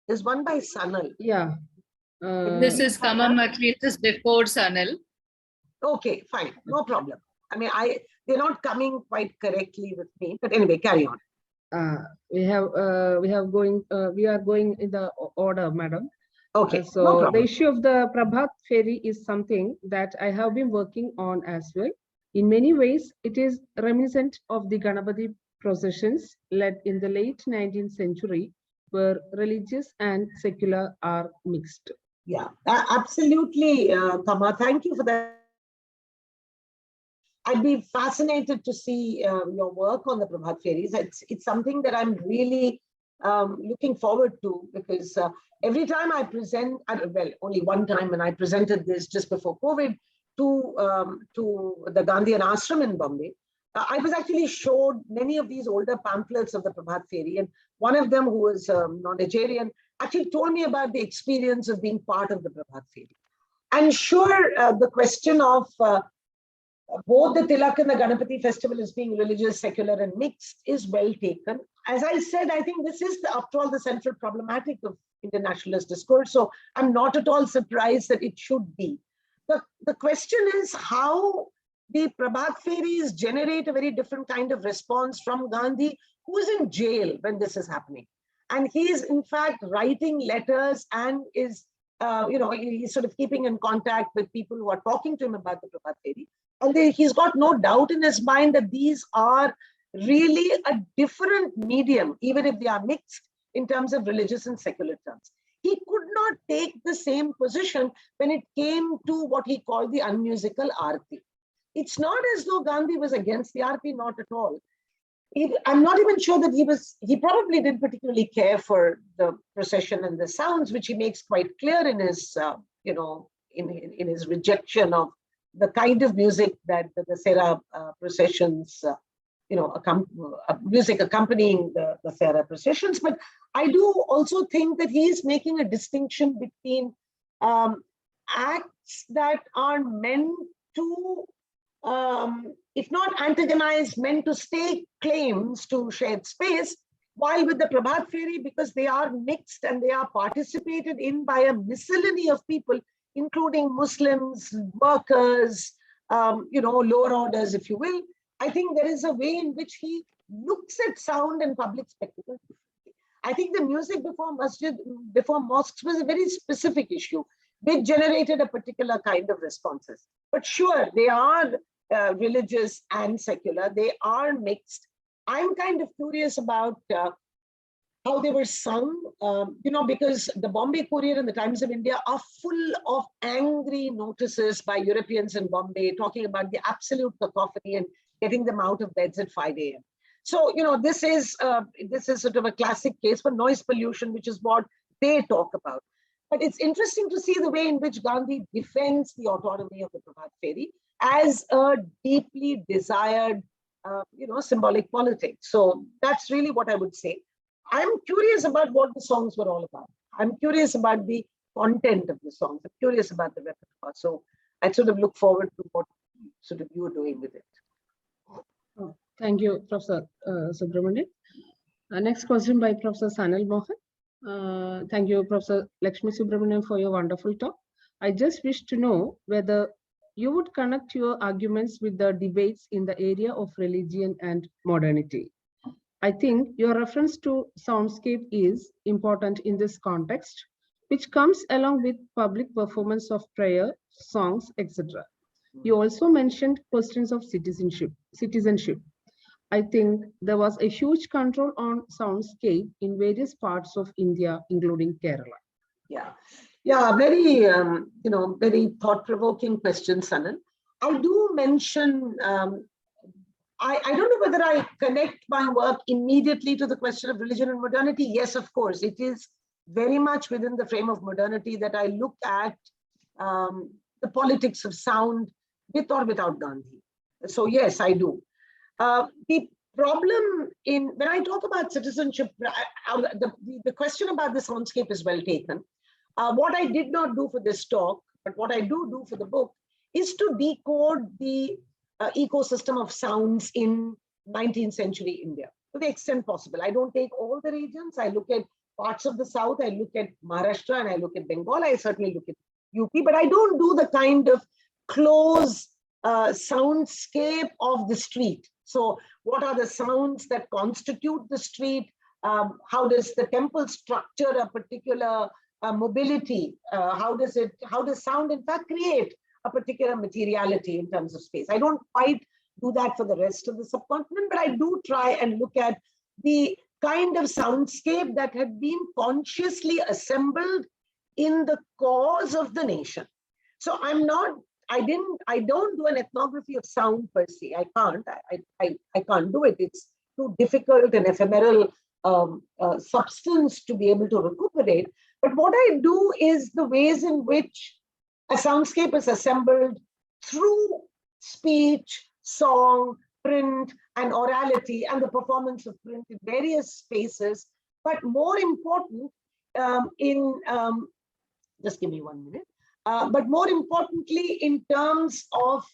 There's one by Sanal. Yeah. This is Kama MacLean, this is before Sanal. Okay, fine, no problem. I mean, they're not coming quite correctly with me, but anyway, carry on. We are going in the order, madam. Okay, So no problem. the issue of the Prabhat Ferry is something that I have been working on as well. In many ways, it is reminiscent of the Ganapati processions led in the late 19th century, where religious and secular are mixed. Yeah, absolutely, Kama. Thank you for that. I'd be fascinated to see your work on the Prabhat Fairies. It's something that I'm really looking forward to, because every time I present, well, only one time when I presented this just before COVID to the Gandhian ashram in Bombay, I was actually showed many of these older pamphlets of the Prabhat Fairy, and one of them, who was non-Nigerian, actually told me about the experience of being part of the Prabhat Fairy. And sure, the question of both the Tilak and the Ganapati festival as being religious, secular, and mixed is well taken. As I said, I think this is, after all, the central problematic of internationalist discourse. So I'm not at all surprised that it should be. The question is how the Prabhat Feris generate a very different kind of response from Gandhi, who is in jail when this is happening. And he is, in fact, writing letters and is, he's sort of keeping in contact with people who are talking to him about the Prabhat Feri. And he's got no doubt in his mind that these are really a different medium, even if they are mixed in terms of religious and secular terms. He could not take the same position when it came to what he called the unmusical Aarti. It's not as though Gandhi was against the Aarti, not at all. I'm not even sure that he probably didn't particularly care for the procession and the sounds, which he makes quite clear in his, in his rejection of the kind of music that the Dasera processions, music accompanying the Dasera processions. But I do also think that he is making a distinction between acts that are meant to, if not antagonize, meant to stake claims to shared space, while with the Prabhat Feri, because they are mixed and they are participated in by a miscellany of people, including Muslims, workers, lower orders, if you will. I think there is a way in which he looks at sound and public spectacle. I think the music before mosques was a very specific issue, which generated a particular kind of responses. But sure, they are religious and secular. They are mixed. I'm kind of curious about how they were sung, because the Bombay Courier and the Times of India are full of angry notices by Europeans in Bombay talking about the absolute cacophony and getting them out of beds at 5 a.m. So, this is sort of a classic case for noise pollution, which is what they talk about. But it's interesting to see the way in which Gandhi defends the autonomy of the Prabhat Feri as a deeply desired, symbolic politics. So that's really what I would say. I'm curious about what the songs were all about. I'm curious about the content of the songs. I'm curious about the repertoire. So I sort of look forward to what sort of you are doing with it. Oh, thank you, Professor Subramanian. Next question by Professor Sanal Mohan. Thank you, Professor Lakshmi Subramanian, for your wonderful talk. I just wish to know whether you would connect your arguments with the debates in the area of religion and modernity. I think your reference to soundscape is important in this context, which comes along with public performance of prayer, songs, etc. You also mentioned questions of citizenship. I think there was a huge control on soundscape in various parts of India, including Kerala. Yeah, very, very thought-provoking question, Sanal. I do mention, I don't know whether I connect my work immediately to the question of religion and modernity. Yes, of course, it is very much within the frame of modernity that I look at the politics of sound with or without Gandhi. So yes, I do. The problem when I talk about citizenship, the question about the soundscape is well taken. What I did not do for this talk, but what I do for the book, is to decode the ecosystem of sounds in 19th century India to the extent possible. I don't take all the regions. I look at parts of the South. I look at Maharashtra and I look at Bengal. I certainly look at UP, but I don't do the kind of close soundscape of the street. So what are the sounds that constitute the street? How does the temple structure a particular mobility? How does sound in fact create a particular materiality in terms of space? I don't quite do that for the rest of the subcontinent, but I do try and look at the kind of soundscape that had been consciously assembled in the cause of the nation. So I don't do an ethnography of sound per se. I can't do it. It's too difficult and ephemeral substance to be able to recuperate. But what I do is the ways in which a soundscape is assembled through speech, song, print, and orality, and the performance of print in various spaces. But more important, just give me 1 minute. But more importantly, in terms of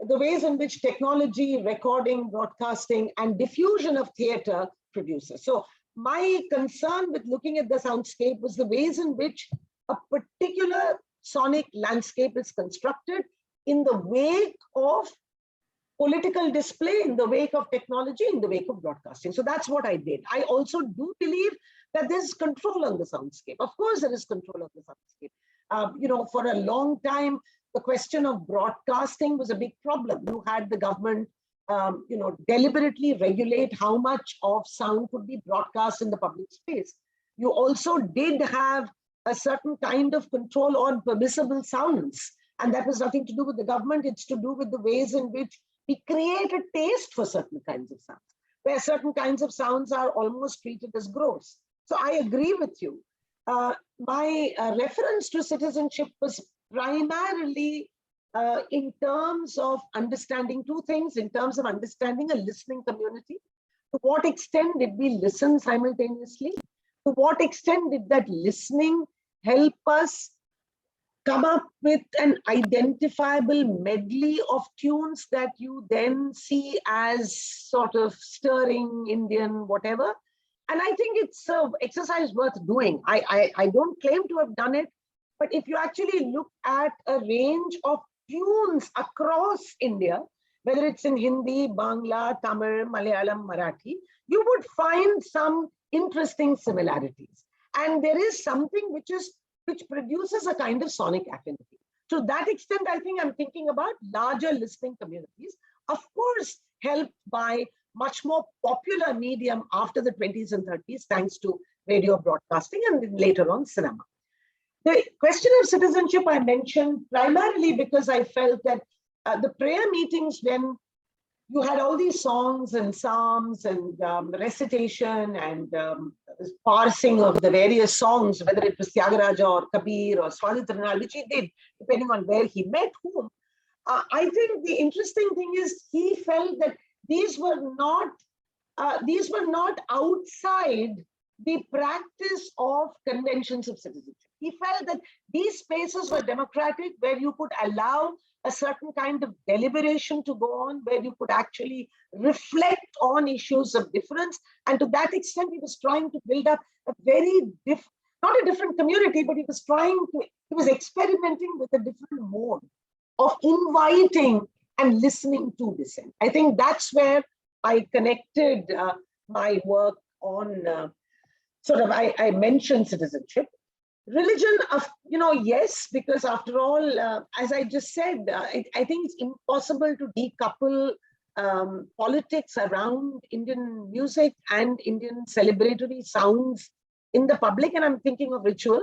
the ways in which technology, recording, broadcasting, and diffusion of theater produces. So my concern with looking at the soundscape was the ways in which a particular sonic landscape is constructed in the wake of political display, in the wake of technology, in the wake of broadcasting. So that's what I did. I also do believe that there's control on the soundscape. Of course, there is control of the soundscape. For a long time, the question of broadcasting was a big problem. You had the government, deliberately regulate how much of sound could be broadcast in the public space. You also did have a certain kind of control on permissible sounds. And that was nothing to do with the government. It's to do with the ways in which we create a taste for certain kinds of sounds, where certain kinds of sounds are almost treated as gross. So I agree with you. My reference to citizenship was primarily in terms of understanding two things, in terms of understanding a listening community. To what extent did we listen simultaneously? To what extent did that listening help us come up with an identifiable medley of tunes that you then see as sort of stirring Indian, whatever? And I think it's an exercise worth doing. I don't claim to have done it, but if you actually look at a range of tunes across India, whether it's in Hindi, Bangla, Tamil, Malayalam, Marathi, you would find some interesting similarities. And there is something which produces a kind of sonic affinity. To that extent, I think I'm thinking about larger listening communities, of course, helped by much more popular medium after the 20s and 30s, thanks to radio broadcasting and then later on cinema. The question of citizenship I mentioned primarily because I felt that the prayer meetings, when you had all these songs and psalms and recitation and parsing of the various songs, whether it was Tyagaraja or Kabir or Swadhitranaal, which he did, depending on where he met whom. I think the interesting thing is he felt that these were not outside the practice of conventions of citizenship. He felt that these spaces were democratic, where you could allow a certain kind of deliberation to go on, where you could actually reflect on issues of difference. And to that extent, he was trying to build up a not a different community, but he was experimenting with a different mode of inviting and listening to dissent. I think that's where I connected my work on I mentioned citizenship. Religion, yes, because after all, as I just said, I think it's impossible to decouple politics around Indian music and Indian celebratory sounds in the public, and I'm thinking of ritual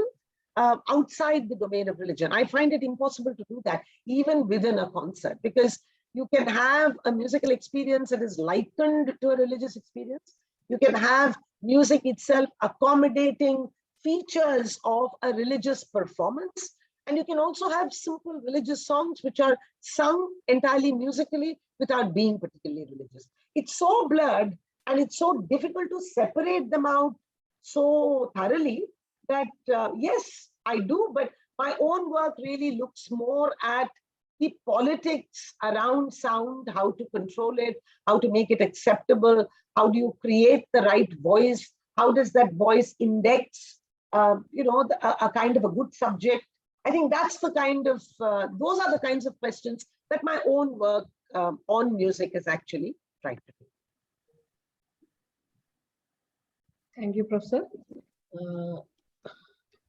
outside the domain of religion. I find it impossible to do that, even within a concert, because you can have a musical experience that is likened to a religious experience. You can have music itself accommodating features of a religious performance. And you can also have simple religious songs which are sung entirely musically without being particularly religious. It's so blurred and it's so difficult to separate them out so thoroughly that, yes, I do, but my own work really looks more at the politics around sound, how to control it, how to make it acceptable, how do you create the right voice, how does that voice index a kind of a good subject. I think that's the kind of, those are the kinds of questions that my own work on music is actually tried to do. Thank you, Professor.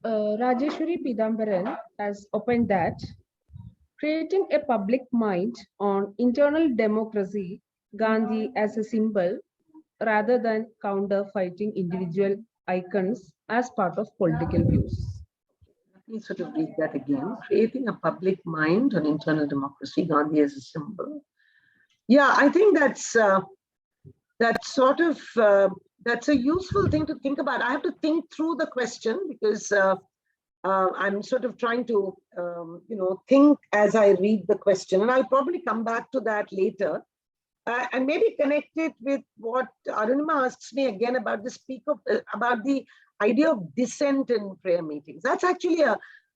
Rajeshwari Pidambaran has opened that creating a public mind on internal democracy, Gandhi as a symbol, rather than counter-fighting individual icons as part of political views. Let me sort of read that again. Creating a public mind on internal democracy, Gandhi as a symbol. Yeah, I think that's that's a useful thing to think about. I have to think through the question because I'm sort of trying to think as I read the question, and I'll probably come back to that later. And maybe connect it with what Arunima asks me again about about the idea of dissent in prayer meetings. That's actually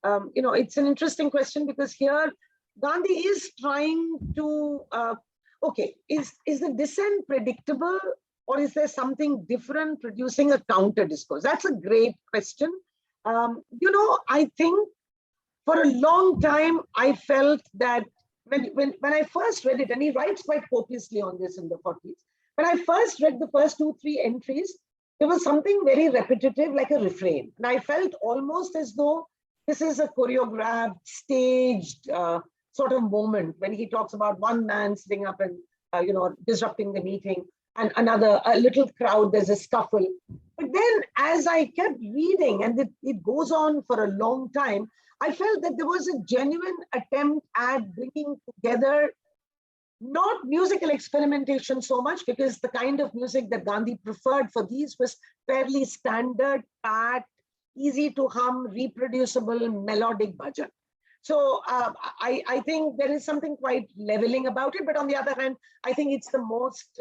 it's an interesting question because here Gandhi is trying to, okay, is the dissent predictable, or is there something different producing a counter discourse? That's a great question. I think for a long time, I felt that when I first read it, and he writes quite copiously on this in the 40s, when I first read the first 2-3 entries, there was something very repetitive, like a refrain. And I felt almost as though this is a choreographed, staged sort of moment when he talks about one man sitting up and, disrupting the meeting, and a little crowd, there's a scuffle. But then as I kept reading, and it goes on for a long time, I felt that there was a genuine attempt at bringing together not musical experimentation so much, because the kind of music that Gandhi preferred for these was fairly standard, pat, easy to hum, reproducible, melodic bhajan. So I think there is something quite leveling about it. But on the other hand, I think it's the most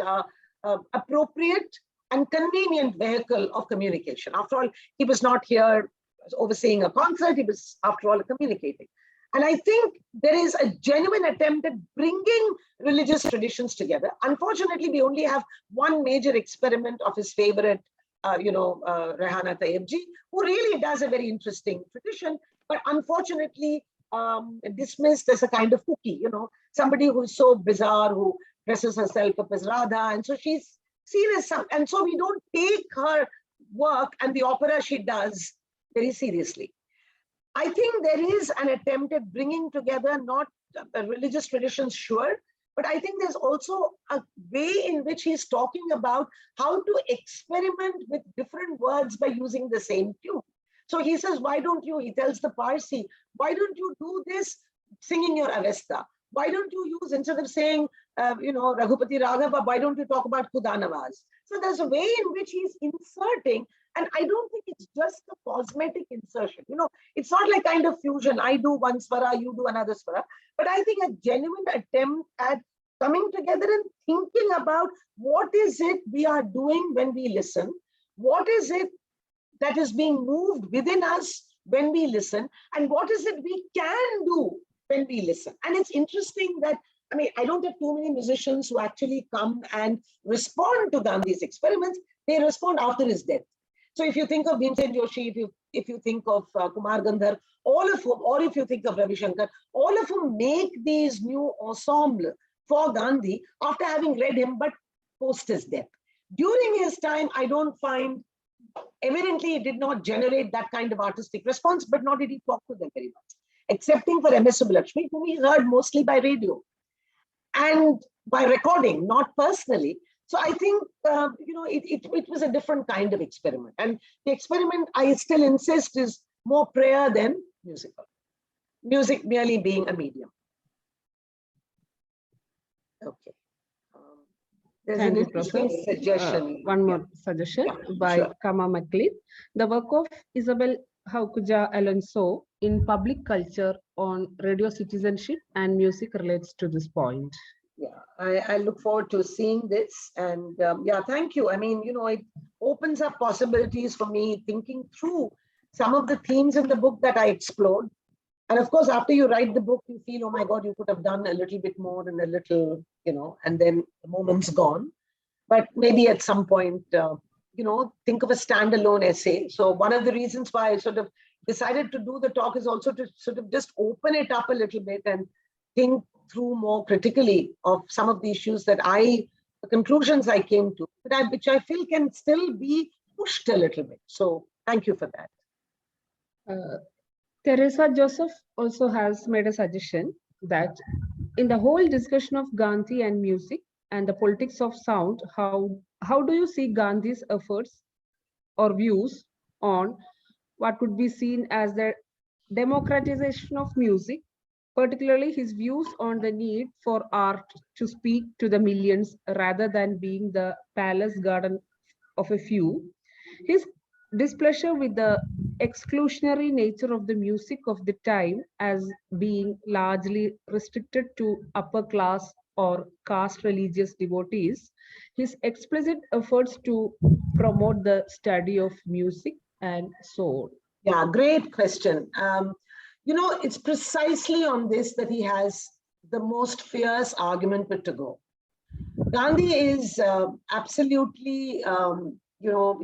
appropriate and convenient vehicle of communication. After all, he was not here overseeing a concert, he was, after all, communicating. And I think there is a genuine attempt at bringing religious traditions together. Unfortunately, we only have one major experiment of his favorite, Rehana Tayyibji, who really does a very interesting tradition, but unfortunately dismissed as a kind of cookie, somebody who's so bizarre, who dresses herself up as Radha. And so she's seen as some, and so we don't take her work and the opera she does very seriously. I think there is an attempt at bringing together not religious traditions, sure, but I think there's also a way in which he's talking about how to experiment with different words by using the same tune. So he says, why don't you, he tells the Parsi, why don't you do this singing your Avesta? Why don't you use, instead of saying, Raghupati Raghava, why don't you talk about Kudanavas? So there's a way in which he's inserting, and I don't think it's just a cosmetic insertion. It's not like kind of fusion. I do one swara, you do another swara. But I think a genuine attempt at coming together and thinking about what is it we are doing when we listen? What is it that is being moved within us when we listen? And what is it we can do when we listen? And it's interesting that, I don't have too many musicians who actually come and respond to Gandhi's experiments. They respond after his death. So if you think of Bhimsen Joshi, if you think of Kumar Gandhar, all of whom, or if you think of Ravi Shankar, all of whom make these new ensemble for Gandhi after having read him, but post his death. During his time, I don't find, evidently it did not generate that kind of artistic response, but nor did he talk to them very much, excepting for MS Subbalakshmi, whom he heard mostly by radio and by recording, not personally. So I think, it was a different kind of experiment. And the experiment, I still insist, is more prayer than musical. Music merely being a medium. Okay. There's Thank an you, Professor. interesting suggestion. One more suggestion by sure. Kama MacLeod. The work of Isabel Haukuja Alonso in public culture on radio citizenship and music relates to this point. Yeah, I look forward to seeing this. And thank you. It opens up possibilities for me thinking through some of the themes in the book that I explored. And of course, after you write the book, you feel, oh my God, you could have done a little bit more and a little, and then the moment's gone. But maybe at some point, think of a standalone essay. So one of the reasons why I sort of decided to do the talk is also to sort of just open it up a little bit and think through more critically of some of the issues that the conclusions I came to, which I feel can still be pushed a little bit. So thank you for that. Teresa Joseph also has made a suggestion that in the whole discussion of Gandhi and music and the politics of sound, how do you see Gandhi's efforts or views on what could be seen as the democratization of music, particularly his views on the need for art to speak to the millions rather than being the palace garden of a few, his displeasure with the exclusionary nature of the music of the time as being largely restricted to upper class or caste religious devotees, his explicit efforts to promote the study of music and soul. Yeah, great question. You know, it's precisely on this that he has the most fierce argument with Tagore. Gandhi is absolutely,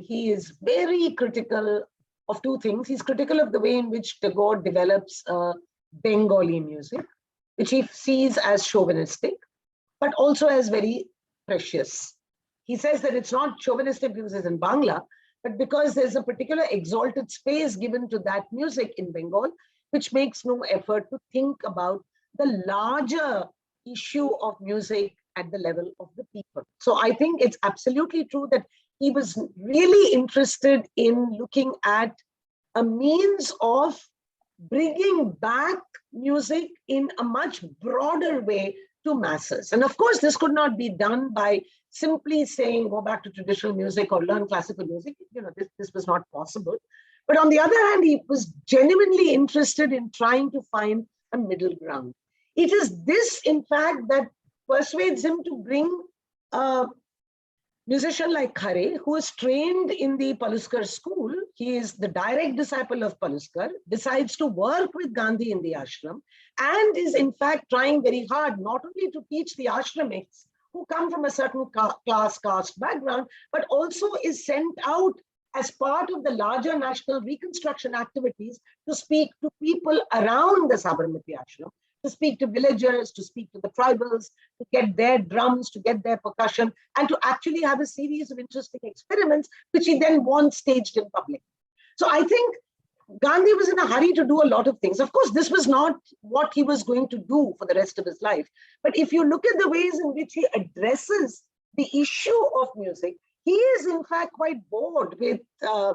he is very critical of two things. He's critical of the way in which Tagore develops Bengali music, which he sees as chauvinistic, but also as very precious. He says that it's not chauvinistic because it's in Bangla, but because there's a particular exalted space given to that music in Bengal, which makes no effort to think about the larger issue of music at the level of the people. So I think it's absolutely true that he was really interested in looking at a means of bringing back music in a much broader way to masses. And of course, this could not be done by simply saying, go back to traditional music or learn classical music. You know, this was not possible. But on the other hand, he was genuinely interested in trying to find a middle ground. It is this, in fact, that persuades him to bring a musician like Khare, who is trained in the Paluskar school. He is the direct disciple of Paluskar, decides to work with Gandhi in the ashram, and is in fact trying very hard, not only to teach the ashramics who come from a certain caste background, but also is sent out as part of the larger national reconstruction activities to speak to people around the Sabarmati ashram, to speak to villagers, to speak to the tribals, to get their drums, to get their percussion, and to actually have a series of interesting experiments, which he then wants staged in public. So I think Gandhi was in a hurry to do a lot of things. Of course, this was not what he was going to do for the rest of his life. But if you look at the ways in which he addresses the issue of music, he is in fact quite bored with the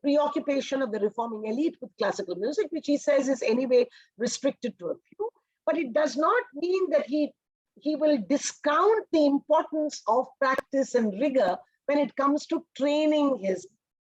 preoccupation of the reforming elite with classical music, which he says is anyway restricted to a few. But it does not mean that he will discount the importance of practice and rigor when it comes to training his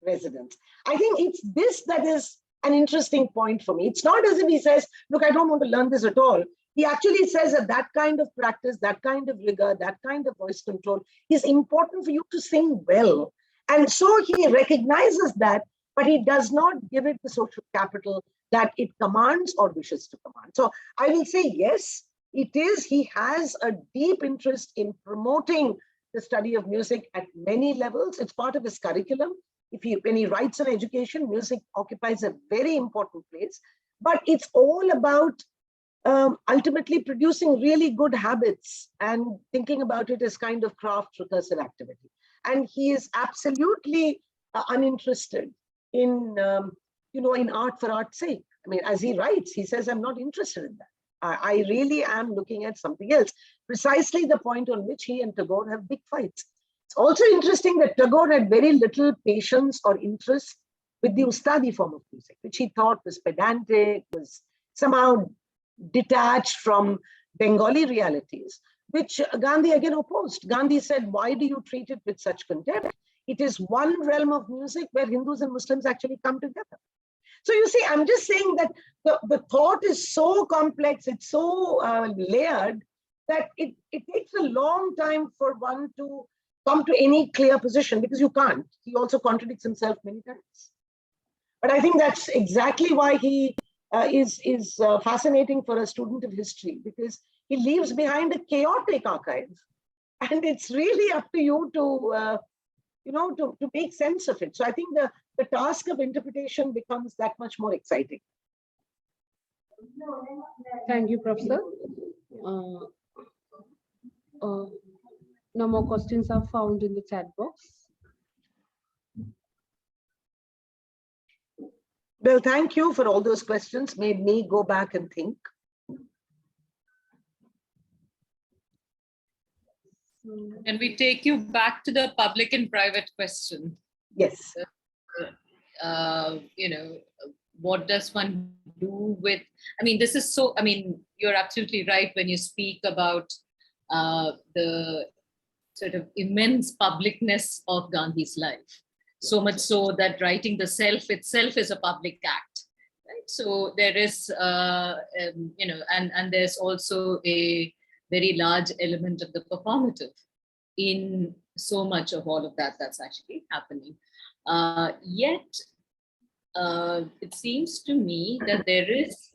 residents. I think it's this that is an interesting point for me. It's not as if he says, look, I don't want to learn this at all. He actually says that that kind of practice, that kind of rigor, that kind of voice control is important for you to sing well. And so he recognizes that, but he does not give it the social capital that it commands or wishes to command. So I will say, yes, it is. He has a deep interest in promoting the study of music at many levels. It's part of his curriculum. When he writes on education, music occupies a very important place. But it's all about ultimately producing really good habits and thinking about it as kind of craft recursal activity. And he is absolutely uninterested in, in art for art's sake. I mean, as he writes, he says, I'm not interested in that. I really am looking at something else. Precisely the point on which he and Tagore have big fights. It's also interesting that Tagore had very little patience or interest with the Ustadi form of music, which he thought was pedantic, was somehow detached from Bengali realities, which Gandhi again opposed. Gandhi said, why do you treat it with such contempt? It is one realm of music where Hindus and Muslims actually come together. So you see, I'm just saying that the thought is so complex, it's so layered, that it takes a long time for one to come to any clear position, because you can't. He also contradicts himself many times. But I think that's exactly why he is fascinating for a student of history, because he leaves behind a chaotic archive. And it's really up to you to, to make sense of it. So I think the task of interpretation becomes that much more exciting. Thank you, Professor. No more questions are found in the chat box. Well, thank you for all those questions. Made me go back and think. Can we take you back to the public and private question? Yes. What does one do with, this is so, you're absolutely right when you speak about the sort of immense publicness of Gandhi's life. So much so that writing the self itself is a public act, right? So there is, and there's also a very large element of the performative in so much of all of that that's actually happening. Yet, it seems to me that there is,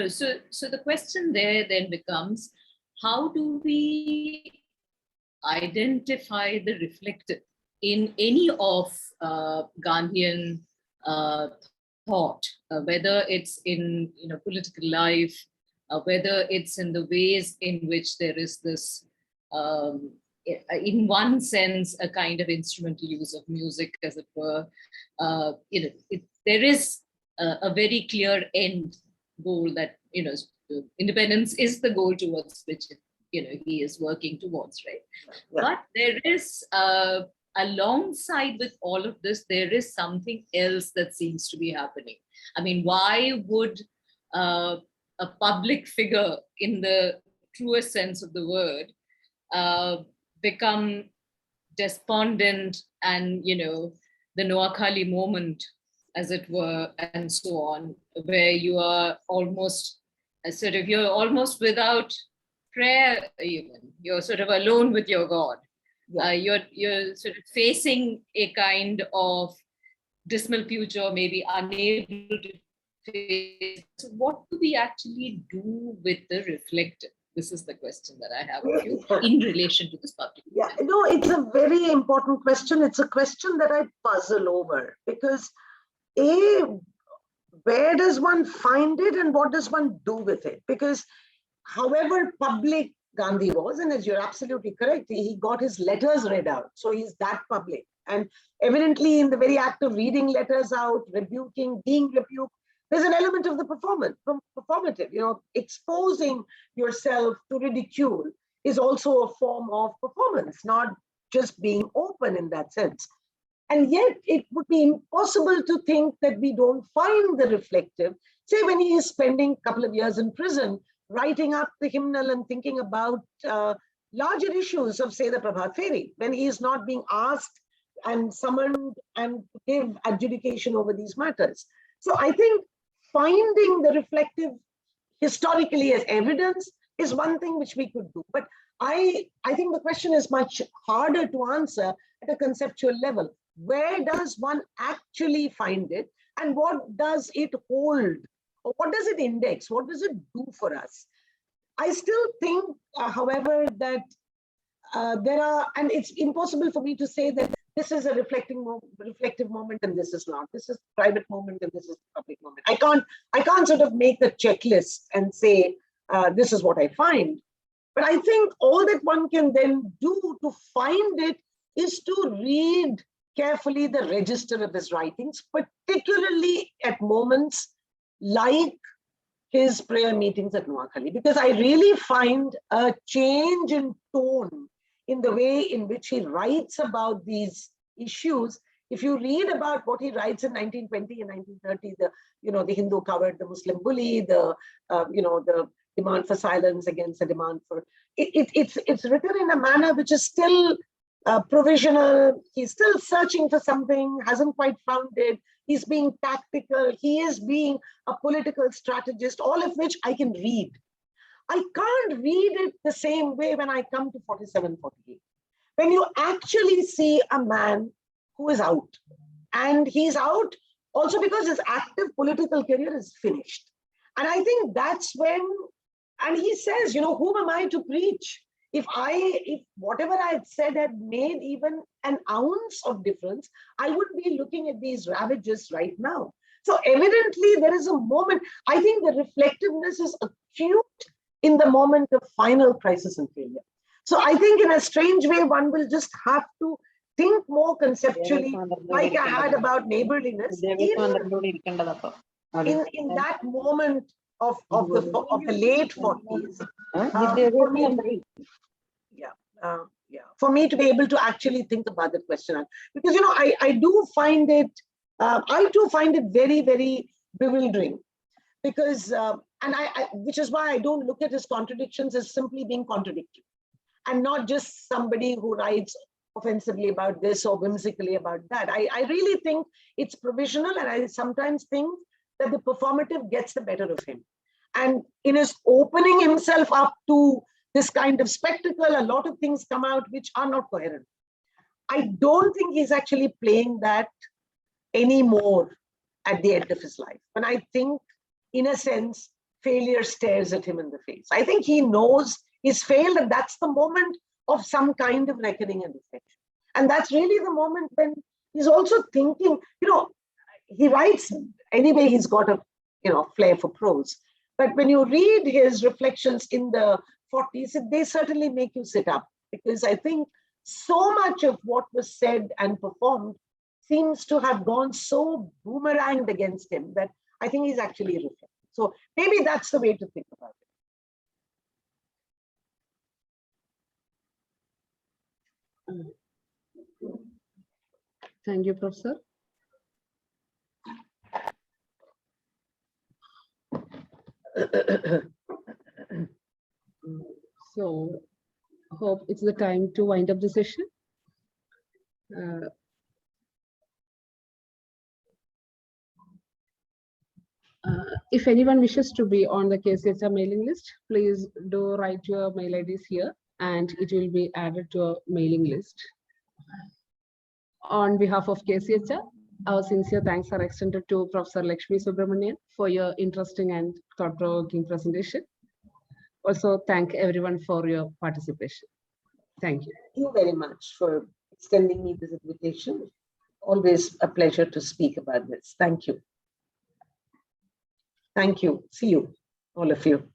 so the question there then becomes, how do we identify the reflective in any of Gandhian thought, whether it's in political life, whether it's in the ways in which there is this, in one sense, a kind of instrumental use of music, as it were. There is a very clear end goal that independence is the goal towards which he is working towards, right? Yeah. But there is alongside with all of this, there is something else that seems to be happening. I mean, why would a public figure in the truest sense of the word become despondent and, the Noakhali moment, as it were, and so on, where you are almost you're almost without prayer even. You're sort of alone with your God. Yeah. You're sort of facing a kind of dismal future, maybe unable to face. So what do we actually do with the reflective? This is the question that I have of you in relation to this public. Yeah, no, it's a very important question. It's a question that I puzzle over because where does one find it and what does one do with it? Because however public Gandhi was, and as you're absolutely correct, he got his letters read out. So he's that public. And evidently in the very act of reading letters out, rebuking, being rebuked, there's an element of the performative, exposing yourself to ridicule is also a form of performance, not just being open in that sense. And yet it would be impossible to think that we don't find the reflective, say when he is spending a couple of years in prison, writing up the hymnal and thinking about larger issues of, say, the Prabhat Feri, when he is not being asked and summoned and give adjudication over these matters. So I think finding the reflective historically as evidence is one thing which we could do. But I think the question is much harder to answer at a conceptual level. Where does one actually find it and what does it hold? Or what does it index? What does it do for us? I still think, however, that there are, and it's impossible for me to say that this is a reflective moment and this is not. This is private moment and this is public moment. I can't sort of make a checklist and say, this is what I find. But I think all that one can then do to find it is to read carefully the register of his writings, particularly at moments like his prayer meetings at Noakhali, because I really find a change in tone in the way in which he writes about these issues. If you read about what he writes in 1920 and 1930, the Hindu covered the Muslim bully, the demand for silence against the demand for it's written in a manner which is still provisional. He's still searching for something, hasn't quite found it. He's being tactical. He is being a political strategist, all of which I can read. I can't read it the same way when I come to 47, 48. When you actually see a man who is out, and he's out also because his active political career is finished. And I think that's when, and he says, whom am I to preach? If whatever I had said had made even an ounce of difference, I would be looking at these ravages right now. So evidently there is a moment, I think the reflectiveness is acute in the moment of final crisis and failure. So I think in a strange way, one will just have to think more conceptually, like I had about neighborliness, in that moment of the late 40s. For me to be able to actually think about that question, because I do find it very, very bewildering, because which is why I don't look at his contradictions as simply being contradictory, and not just somebody who writes offensively about this or whimsically about that. I really think it's provisional, and I sometimes think that the performative gets the better of him. And in his opening himself up to this kind of spectacle, a lot of things come out which are not coherent. I don't think he's actually playing that anymore at the end of his life. And I think, in a sense, failure stares at him in the face. I think he knows he's failed, and that's the moment of some kind of reckoning and reflection. And that's really the moment when he's also thinking, he writes, anyway, he's got a, flair for prose. But when you read his reflections in the 40s, they certainly make you sit up, because I think so much of what was said and performed seems to have gone so boomeranged against him that I think he's actually reflecting. So maybe that's the way to think about it. Thank you, Professor. So, hope it's the time to wind up the session. If anyone wishes to be on the KCHR mailing list, please do write your mail IDs here and it will be added to a mailing list. On behalf of KCHR, our sincere thanks are extended to Professor Lakshmi Subramanian for your interesting and thought-provoking presentation. Also, thank everyone for your participation. Thank you. Thank you very much for extending me this invitation. Always a pleasure to speak about this. Thank you. Thank you. See you, all of you.